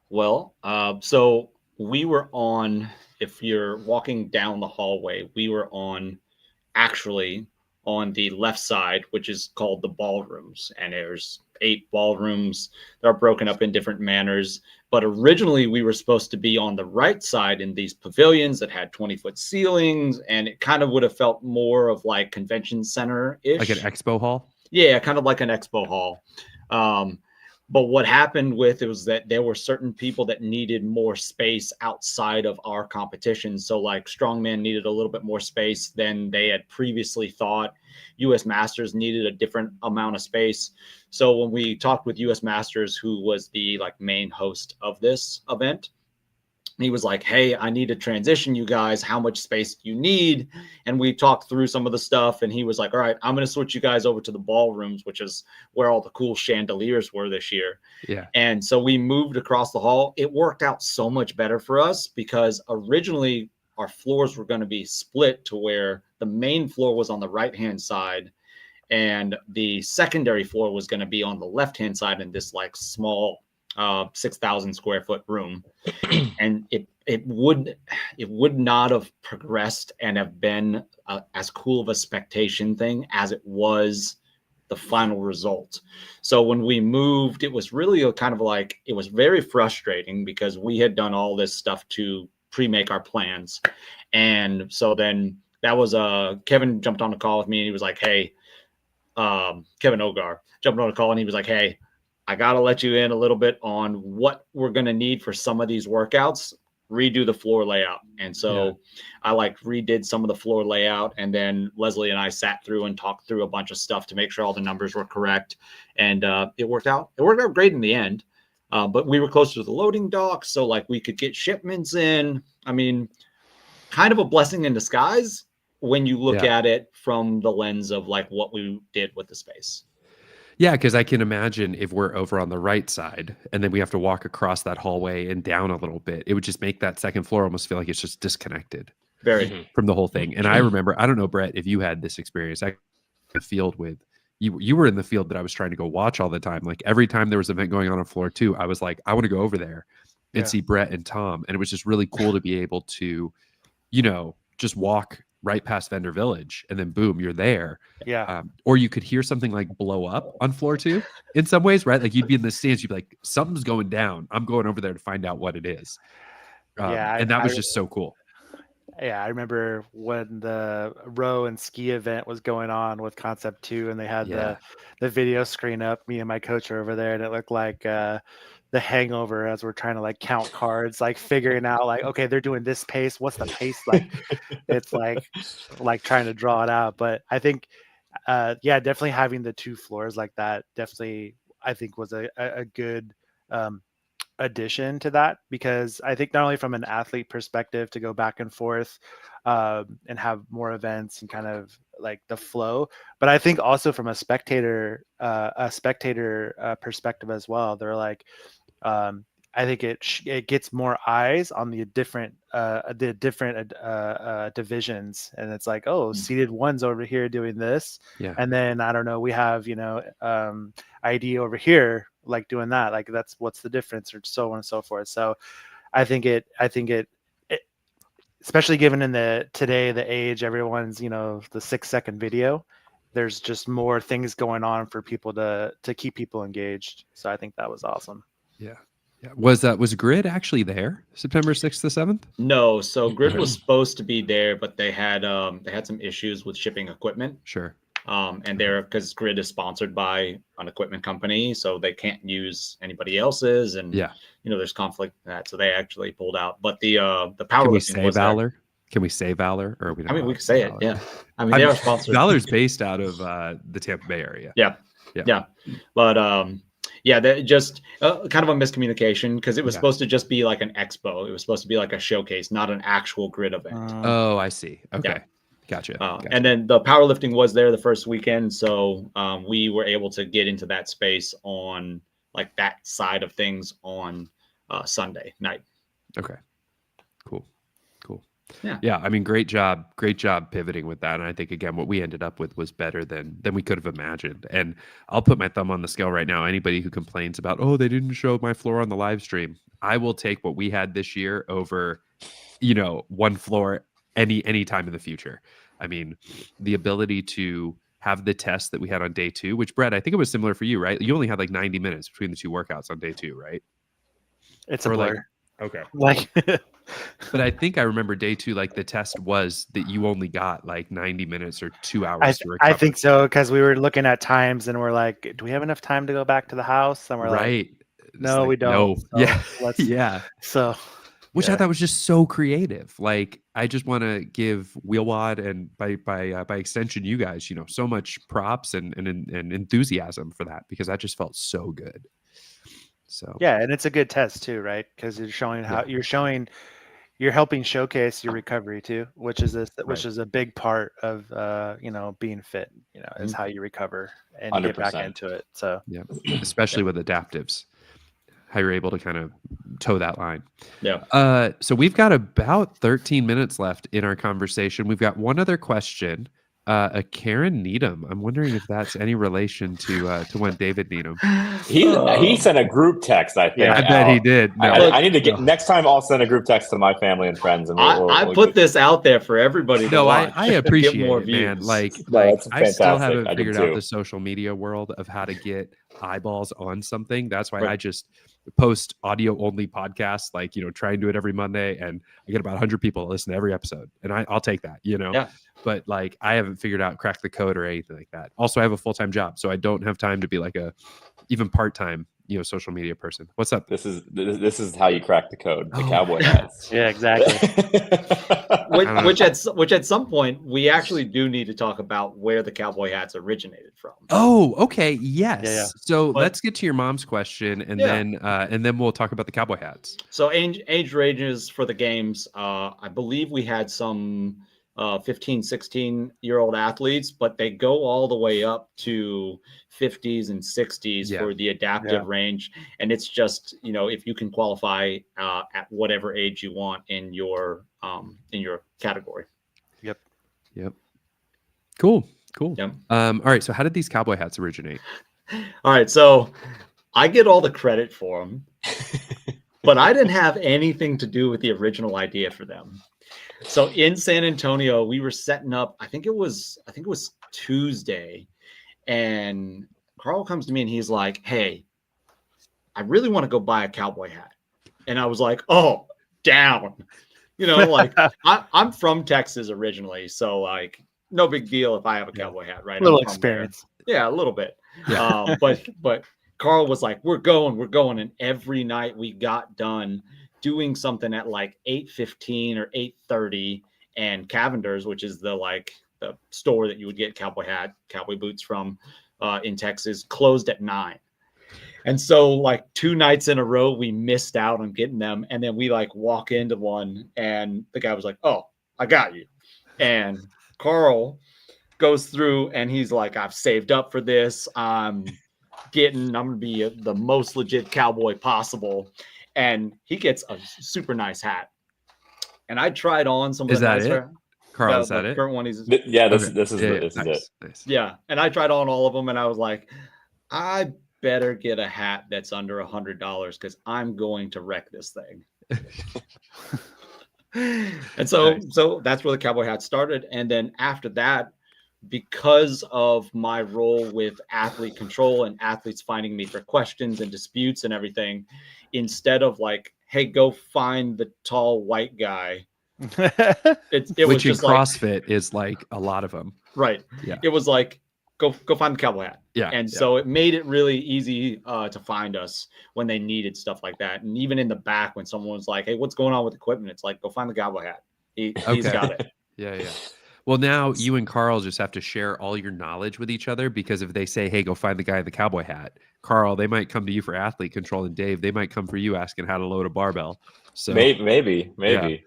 Well, so we were on, if you're walking down the hallway, we were actually on the left side, which is called the ballrooms. And there's 8 ballrooms that are broken up in different manners. But originally we were supposed to be on the right side in these pavilions that had 20-foot ceilings. And it kind of would have felt more of like convention center-ish. Like an expo hall? Yeah, kind of like an expo hall. But what happened with it was that there were certain people that needed more space outside of our competition. So like Strongman needed a little bit more space than they had previously thought. US Masters needed a different amount of space. So when we talked with US Masters, who was the like main host of this event, he was like, hey, I need to transition you guys. How much space do you need? And we talked through some of the stuff. And he was like, all right, I'm going to switch you guys over to the ballrooms, which is where all the cool chandeliers were this year. Yeah. And so we moved across the hall. It worked out so much better for us because originally our floors were going to be split to where the main floor was on the right-hand side and the secondary floor was going to be on the left-hand side in this like small 6,000 square foot room. And it would not have progressed and have been as cool of a spectation thing as it was the final result. So when we moved, it was really it was very frustrating because we had done all this stuff to pre-make our plans. And so then that was Kevin jumped on a call with me and he was like, hey, Kevin Ogar jumped on a call and he was like, hey, I got to let you in a little bit on what we're going to need for some of these workouts, redo the floor layout. And so I redid some of the floor layout. And then Leslie and I sat through and talked through a bunch of stuff to make sure all the numbers were correct. And it worked out. It worked out great in the end. But we were closer to the loading dock. So we could get shipments in. I mean, kind of a blessing in disguise when you look at it from the lens of what we did with the space. Yeah, because I can imagine if we're over on the right side and then we have to walk across that hallway and down a little bit, it would just make that second floor almost feel like it's just disconnected from the whole thing. And I remember, I don't know, Brett, if you had this experience, I the field with you were in the field that I was trying to go watch all the time. Like every time there was an event going on floor 2, I was like, I want to go over there and see Brett and Tom. And it was just really cool to be able to, just walk right past Vendor Village and then boom, you're there. Yeah. Or you could hear something like blow up on floor 2 in some ways, right? Like you'd be in the stands, you'd be like, something's going down. I'm going over there to find out what it is. And that was just so cool. Yeah, I remember when the row and ski event was going on with Concept 2 and they had the video screen up. Me and my coach are over there and it looked like The Hangover as we're trying to count cards, figuring out okay, they're doing this pace. What's the pace like? It's like trying to draw it out. But I think, definitely having the 2 floors like that definitely I think was a good addition to that, because I think not only from an athlete perspective to go back and forth and have more events and kind of like the flow, but I think also from a spectator perspective as well. They're like, I think it gets more eyes on the different divisions, and it's like, oh, seeded one's over here doing this, and then I don't know, we have ID over here like doing that, like that's what's the difference, or so on and so forth. So I think it especially given in the age, everyone's the 6-second video, there's just more things going on for people to keep people engaged. So I think that was awesome. Yeah. Was Grid actually there September 6th to 7th? No, so Grid was supposed to be there, but they had some issues with shipping equipment. Sure. And because Grid is sponsored by an equipment company, so they can't use anybody else's, and there's conflict in that, so they actually pulled out. But the powerlifting was Valor? there. Can we say Valor, or we don't? I mean, we can say it. Yeah, I mean, they are sponsored. Valor's based out of the Tampa Bay area. Yeah. But that just kind of a miscommunication, because it was supposed to just be like an expo. It was supposed to be like a showcase, not an actual Grid event. Oh, I see. Okay. Yeah. Gotcha. And then the powerlifting was there the first weekend, so we were able to get into that space on like that side of things on Sunday night. Okay. Cool. Yeah. I mean, great job pivoting with that. And I think again, what we ended up with was better than we could have imagined. And I'll put my thumb on the scale right now. Anybody who complains about, oh, they didn't show my floor on the live stream, I will take what we had this year over, one floor any time in the future. I mean, the ability to have the test that we had on day 2, which, Brett, I think it was similar for you, right? You only had like 90 minutes between the 2 workouts on day 2, right? It's a blur. Okay. Like, but I think I remember day 2, like the test was that you only got like 90 minutes or 2 hours to recover. I think so, because we were looking at times and we're like, do we have enough time to go back to the house? And we're like, no, we don't. No. So So, which I thought was just so creative. Like, I just want to give Wheelwad and by extension, you guys, so much props and enthusiasm for that, because that just felt so good. So and it's a good test too, right? Because you're showing how you're helping showcase your recovery too, which is a big part of being fit. Is how you recover and 100%. get back into it. So especially with adaptives, how you're able to kind of toe that line. Yeah. So we've got about 13 minutes left in our conversation. We've got one other question. A Karen Needham. I'm wondering if that's any relation to one David Needham. He sent a group text, I think. I bet he did. No. I need to get next time. I'll send a group text to my family and friends, and I put this out there for everybody. To watch. I appreciate it, man. Like I still haven't figured out the social media world of how to get eyeballs on something. That's why I just post audio only podcasts, like try and do it every Monday, and I get about 100 people to listen to every episode, and I'll take that. But like, I haven't figured out crack the code or anything like that. Also, I have a full-time job, so I don't have time to be like a even part-time social media person. What's up? This is how you crack the code. The cowboy hats. Yeah, exactly. which at some point we actually do need to talk about where the cowboy hats originated from. Oh, okay, yes. Yeah. So let's get to your mom's question, and then we'll talk about the cowboy hats. So age ranges for the games. I believe we had some 15, 16-year-old athletes, but they go all the way up to 50s and 60s for the adaptive range. And it's just, if you can qualify at whatever age you want in your category. Yep. Cool. Yep. All right. So how did these cowboy hats originate? All right. So I get all the credit for them, but I didn't have anything to do with the original idea for them. So in San Antonio, we were setting up, I think it was Tuesday, and Carl comes to me and he's like, hey, I really want to go buy a cowboy hat. And I was like, oh, down. Like I'm from Texas originally. So like, no big deal if I have a cowboy hat, right? A little experience. There. Yeah, a little bit. Yeah. But Carl was like, we're going. And every night we got done doing something at like 8:15 or 8:30, and Cavender's, which is the store that you would get cowboy boots from in Texas, closed at 9. And so like 2 nights in a row, we missed out on getting them. And then we like walk into one and the guy was like, "Oh, I got you." And Carl goes through and he's like, "I've saved up for this. I'm going to be the most legit cowboy possible." And he gets a super nice hat. And I tried on some of Is the that nicer. it? Carl, is that the it? current one he's Yeah, this Okay. is it. Nice. yeah. And I tried on all of them and I was like, I better get a hat that's under $100 because I'm going to wreck this thing. And so that's where the cowboy hat started. And then after that, because of my role with athlete control and athletes finding me for questions and disputes and everything, instead of like, "Hey, go find the tall white guy," it Which was just in CrossFit is like a lot of them. right. Yeah. It was like, go find the cowboy hat. Yeah. And so it made it really easy to find us when they needed stuff like that. And even in the back, when someone was like, "Hey, what's going on with equipment?" It's like, go find the cowboy hat. He's got it. Yeah. Well, now you and Carl just have to share all your knowledge with each other, because if they say, "Hey, go find the guy in the cowboy hat," Carl, they might come to you for athlete control, and Dave, they might come for you asking how to load a barbell. So maybe. Yeah.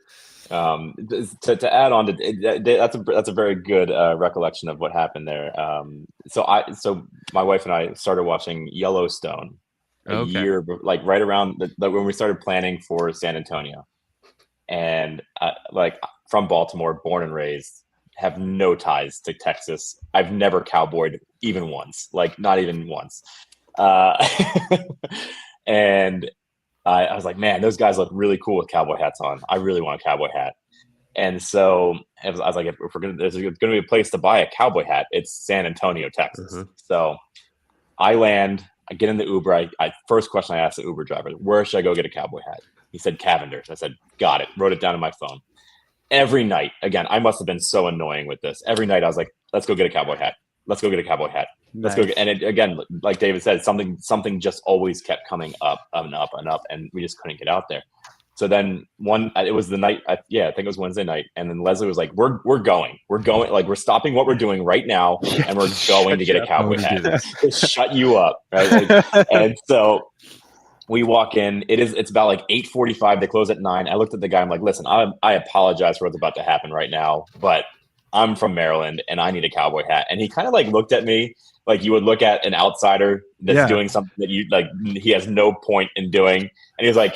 To add on to that's a very good recollection of what happened there. So my wife and I started watching Yellowstone a year, like right around when we started planning for San Antonio, and like from Baltimore, born and raised, have no ties to Texas. I've never cowboyed even once, like not even once. And I was like, man, those guys look really cool with cowboy hats on. I really want a cowboy hat. And so I was like, if there's going to be a place to buy a cowboy hat, it's San Antonio, Texas. Mhm. So I land, I get in the Uber. First question I asked the Uber driver, "Where should I go get a cowboy hat?" He said, "Cavender's." I said, "Got it." Wrote it down on my phone. Every night, again, I must have been so annoying with this. Every night I was like, "Let's go get a cowboy hat. Let's go get a cowboy hat. Let's go." And it, again, like David said, something just always kept coming up and up and up, and we just couldn't get out there. So then it was the night, I think it was Wednesday night, and then Leslie was like, "We're going, like we're stopping what we're doing right now, and we're going to get a cowboy hat. Just shut you up, right?" And so we walk in. It's about like 8:45. They close at 9. I looked at the guy. I'm like, "Listen, I apologize for what's about to happen right now, but I'm from Maryland and I need a cowboy hat." And he kind of like looked at me like you would look at an outsider that's doing something that you like, he has no point in doing. And he was like,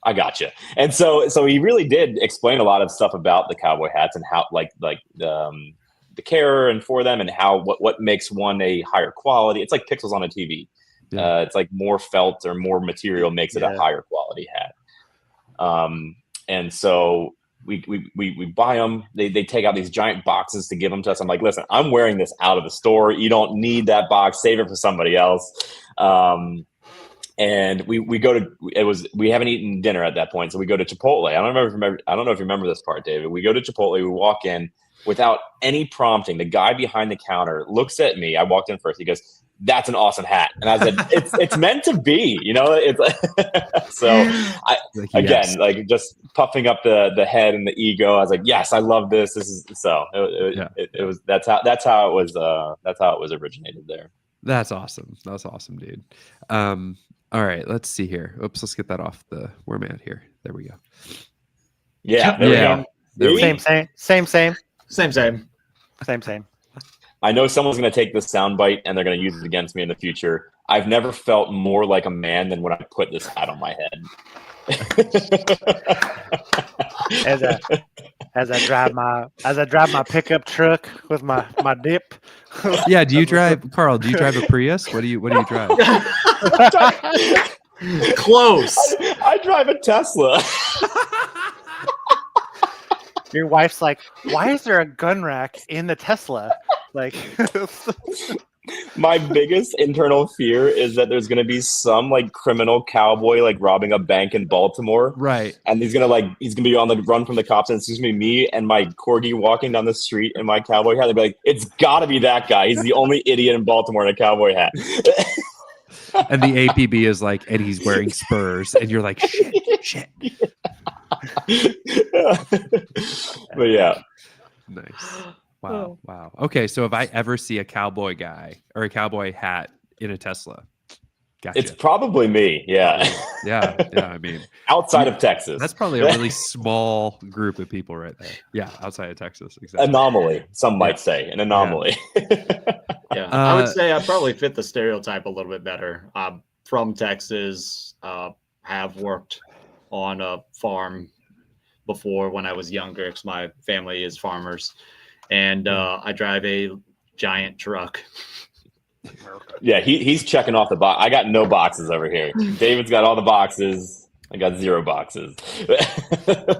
"I got you." And so he really did explain a lot of stuff about the cowboy hats and how like the care and for them and how what makes one a higher quality. It's like pixels on a TV. Yeah. It's like more felt or more material makes it a higher quality hat. And so we buy them. They take out these giant boxes to give them to us. I'm like, "Listen, I'm wearing this out of the store. You don't need that box. Save it for somebody else." And we go to we haven't eaten dinner at that point, so we go to Chipotle. I don't know if you remember this part, David. We go to Chipotle. We walk in without any prompting. The guy behind the counter looks at me. I walked in first. He goes, "That's an awesome hat." And I said, it's meant to be, you know. It's so like just puffing up the head and the ego. I was like, "Yes, I love this. This is so." It was that's how it was originated there. That's awesome. That's awesome, dude. All right, let's see here. Oops, let's get that off the where am I at here. There we go. Yeah, there we go. Same. I know someone's going to take this soundbite and they're going to use it against me in the future. I've never felt more like a man than when I put this hat on my head. As I drive my pickup truck with my dip. Yeah, do you drive, Carl? Do you drive a Prius? What do you drive? Close. I drive a Tesla. Your wife's like, "Why is there a gun rack in the Tesla?" Like, my biggest internal fear is that there's going to be some like criminal cowboy like robbing a bank in Baltimore, right? And he's gonna be on the run from the cops, and it's just gonna be me and my corgi walking down the street in my cowboy hat. They'd be like, "It's got to be that guy. He's the only idiot in Baltimore in a cowboy hat." And the APB is like, and he's wearing spurs, and you're like, shit. But yeah, nice. Wow. Okay, so if I ever see a cowboy guy or a cowboy hat in a Tesla, Gotcha. It's probably me. Yeah. Yeah. I mean, outside of Texas. That's probably a really small group of people right there. Yeah, outside of Texas. Exactly. Anomaly, some might say, an anomaly. Yeah, I would say I probably fit the stereotype a little bit better. From Texas, have worked on a farm before when I was younger, because my family is farmers, and I drive a giant truck. Yeah, he's checking off the box. I got no boxes over here. David's got all the boxes. I got 0 boxes.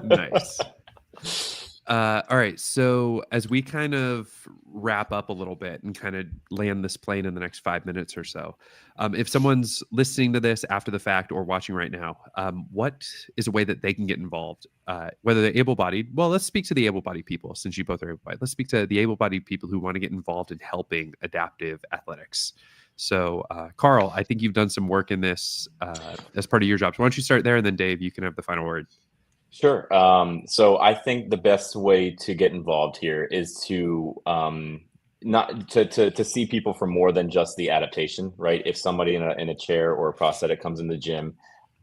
Nice. All right. So as we kind of wrap up a little bit and kind of land this plane in the next 5 minutes or so, if someone's listening to this after the fact or watching right now, what is a way that they can get involved? Whether they're able-bodied, well, let's speak to the able-bodied people since you both are able-bodied. Let's speak to the able-bodied people who want to get involved in helping adaptive athletics. So, Carl, I think you've done some work in this as part of your job. So why don't you start there, and then Dave, you can have the final word. Sure. So I think the best way to get involved here is to not to see people for more than just the adaptation, right? If somebody in a chair or a prosthetic comes in the gym,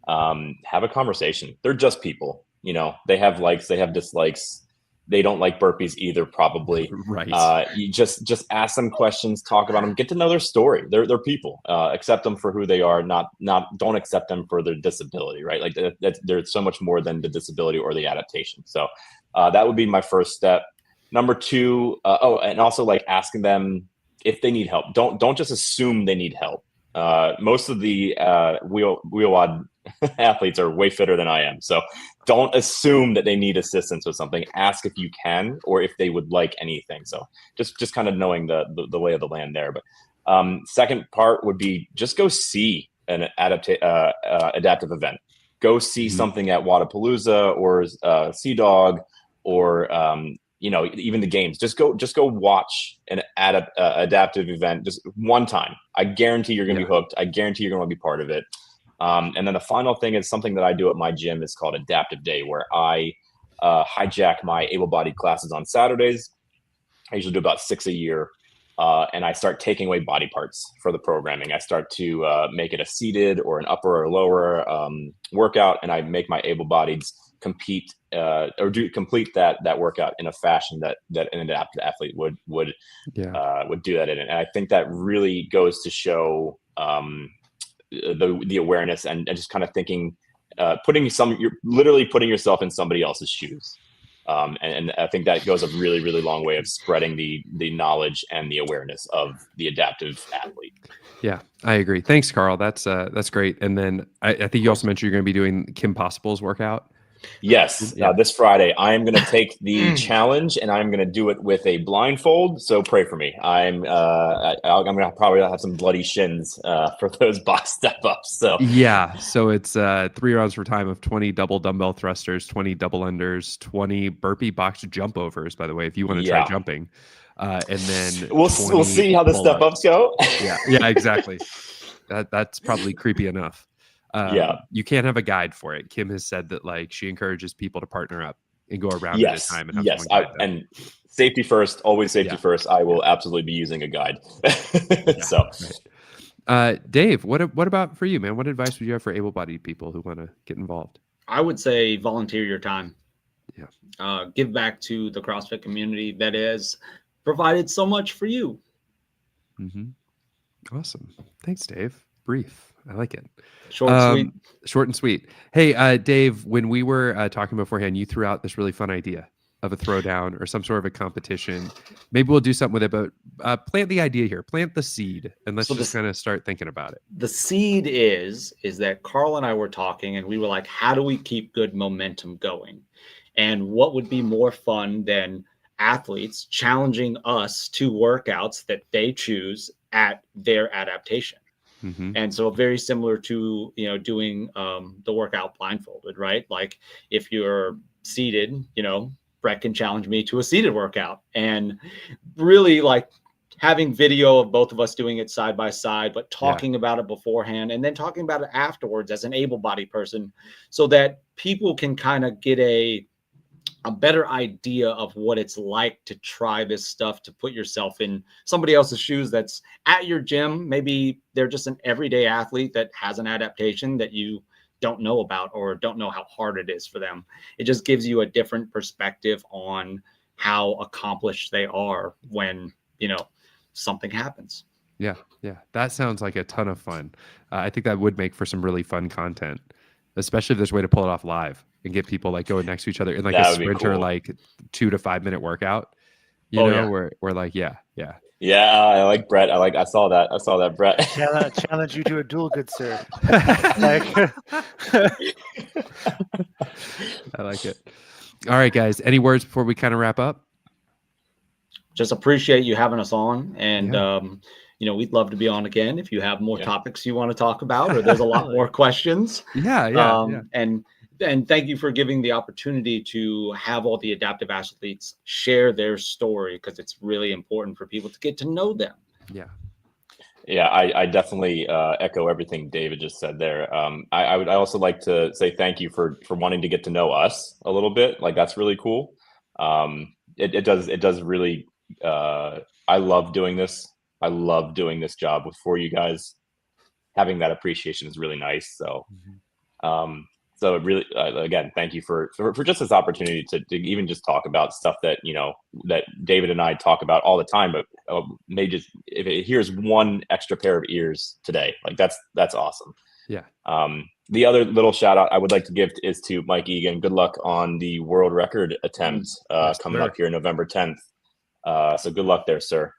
have a conversation. They're just people, they have likes, they have dislikes. They don't like burpees either, probably. Right. You just ask them questions, talk about them, get to know their story. They're people. Accept them for who they are. Don't accept them for their disability. Right? Like there's so much more than the disability or the adaptation. So that would be my first step. Number 2. And also like asking them if they need help. Don't just assume they need help. Most of the wheel-wad athletes are way fitter than I am. So don't assume that they need assistance with something. Ask if you can or if they would like anything. So just kind of knowing the lay of the land there. But second part would be just go see an adaptive event. Go see something at Wadapalooza or Sea Dog or even the games. Just go watch an adaptive event just one time. I guarantee you're going to be hooked. I guarantee you're going to be part of it. And then the final thing is something that I do at my gym is called Adaptive Day, where I hijack my able-bodied classes on Saturdays. I usually do about 6 a year. And I start taking away body parts for the programming. I start to make it a seated or an upper or lower workout, and I make my able-bodieds complete that workout in a fashion that an adaptive athlete would do that in. And I think that really goes to show the awareness and just kind of thinking, you're literally putting yourself in somebody else's shoes. And I think that goes a really, really long way of spreading the knowledge and the awareness of the adaptive athlete. Yeah, I agree. Thanks, Carl. That's great. And then I think you also mentioned you're going to be doing Kim Possible's workout. Yes, this Friday I am going to take the challenge, and I'm going to do it with a blindfold. So pray for me. I'm going to probably have some bloody shins for those box step ups. So so it's 3 rounds for time of 20 double dumbbell thrusters, 20 double unders, 20 burpee box jump overs. By the way, if you want to try jumping, and then we'll see how the step ups go. yeah, exactly. That's probably creepy enough. You can't have a guide for it. Kim has said that she encourages people to partner up and go around at a time. And have and safety first, always safety first. I will absolutely be using a guide. Dave, what about for you, man? What advice would you have for able-bodied people who want to get involved? I would say volunteer your time. Yeah. Give back to the CrossFit community that has provided so much for you. Awesome. Thanks, Dave. Brief. I like it. Short and sweet. Short and sweet. Hey, Dave, when we were talking beforehand, you threw out this really fun idea of a throwdown or some sort of a competition. Maybe we'll do something with it, but plant the idea here. Plant the seed, and let's just kind of start thinking about it. The seed is that Carl and I were talking, and we were like, how do we keep good momentum going? And what would be more fun than athletes challenging us to workouts that they choose at their adaptation? And so very similar to, doing the workout blindfolded, right? Like if you're seated, Brett can challenge me to a seated workout, and really having video of both of us doing it side by side, but talking about it beforehand and then talking about it afterwards as an able-bodied person, so that people can kind of get a a better idea of what it's like to try this stuff, to put yourself in somebody else's shoes that's at your gym. Maybe they're just an everyday athlete that has an adaptation that you don't know about or don't know how hard it is for them. It just gives you a different perspective on how accomplished they are when, something happens. Yeah. That sounds like a ton of fun. I think that would make for some really fun content, especially if there's a way to pull it off live and get people like going next to each other in like That a would be sprinter, cool. like 2 to 5 minute workout, where we're like, yeah. Yeah, I like Brett. I saw that, Brett. Challenge you to a duel, good sir. I like it. All right, guys. Any words before we kind of wrap up? Just appreciate you having us on. And, Yeah. we'd love to be on again if you have more topics you want to talk about, or there's a lot more questions. Yeah. And thank you for giving the opportunity to have all the adaptive athletes share their story, because it's really important for people to get to know them. Yeah, I definitely echo everything David just said there. I would also like to say thank you for wanting to get to know us a little bit. Like, that's really cool. It does really. I love doing this. I love doing this job for you guys. Having that appreciation is really nice. So, so it really, again, thank you for just this opportunity to even just talk about stuff that, that David and I talk about all the time, but may just, if it hears one extra pair of ears today, like that's awesome. Yeah. The other little shout out I would like to give is to Mike Egan. Good luck on the world record attempt coming up here November 10th. So good luck there, sir.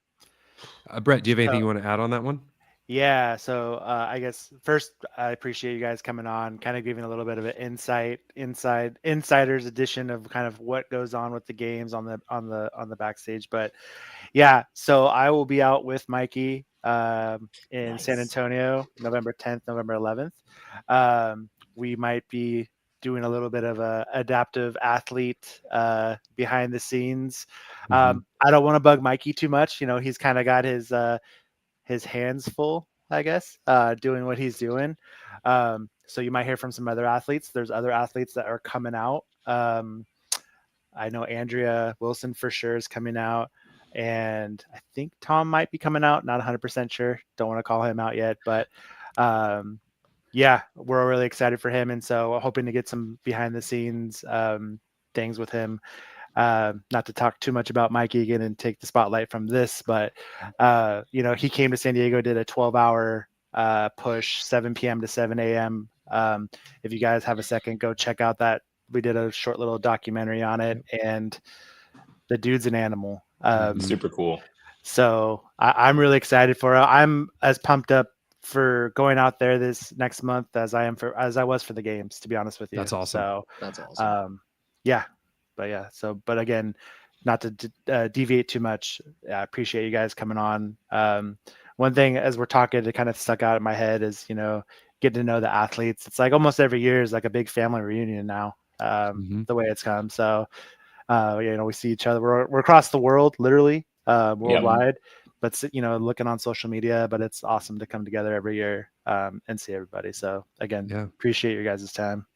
Brett, do you have anything you want to add on that one? Yeah, so I guess first I appreciate you guys coming on, kind of giving a little bit of an insider's edition of kind of what goes on with the games on the backstage. But yeah, so I will be out with Mikey in San Antonio, November 10th, November 11th. We might be doing a little bit of a adaptive athlete behind the scenes. I don't want to bug Mikey too much. He's kind of got his hands full, I guess, doing what he's doing. So you might hear from some other athletes. There's other athletes that are coming out. I know Andrea Wilson for sure is coming out, and I think Tom might be coming out. Not 100% sure. Don't want to call him out yet, but yeah, we're really excited for him. And so hoping to get some behind the scenes things with him. Not to talk too much about Mike Egan and take the spotlight from this, but he came to San Diego, did a 12-hour push, 7 p.m. to 7 a.m. If you guys have a second, go check out that. We did a short little documentary on it, and the dude's an animal. Super cool. So I'm really excited for it. I'm as pumped up for going out there this next month as I was for the games, to be honest with you. That's awesome. So that's awesome. But again, not to deviate too much, I appreciate you guys coming on. One thing as we're talking that kind of stuck out in my head is, getting to know the athletes. It's like almost every year is like a big family reunion now, the way it's come. So, we see each other. We're across the world, literally, worldwide, but, looking on social media, but it's awesome to come together every year and see everybody. So again, appreciate your guys' time.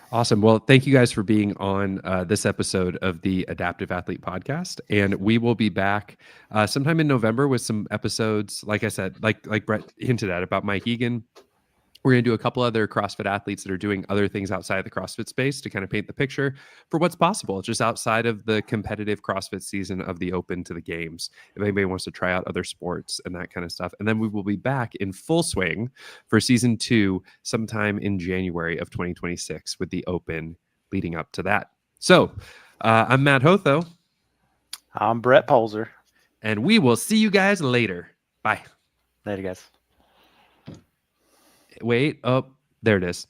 Awesome. Well, thank you guys for being on this episode of the Adaptive Athlete Podcast. And we will be back sometime in November with some episodes, like I said, like Brett hinted at about Mike Egan. We're going to do a couple other CrossFit athletes that are doing other things outside the CrossFit space to kind of paint the picture for what's possible just outside of the competitive CrossFit season of the Open to the Games. If anybody wants to try out other sports and that kind of stuff. And then we will be back in full swing for season 2 sometime in January of 2026 with the Open leading up to that. So I'm Matt Hotho. I'm Brett Polzer. And we will see you guys later. Bye. Later, guys. Wait. Oh, there it is.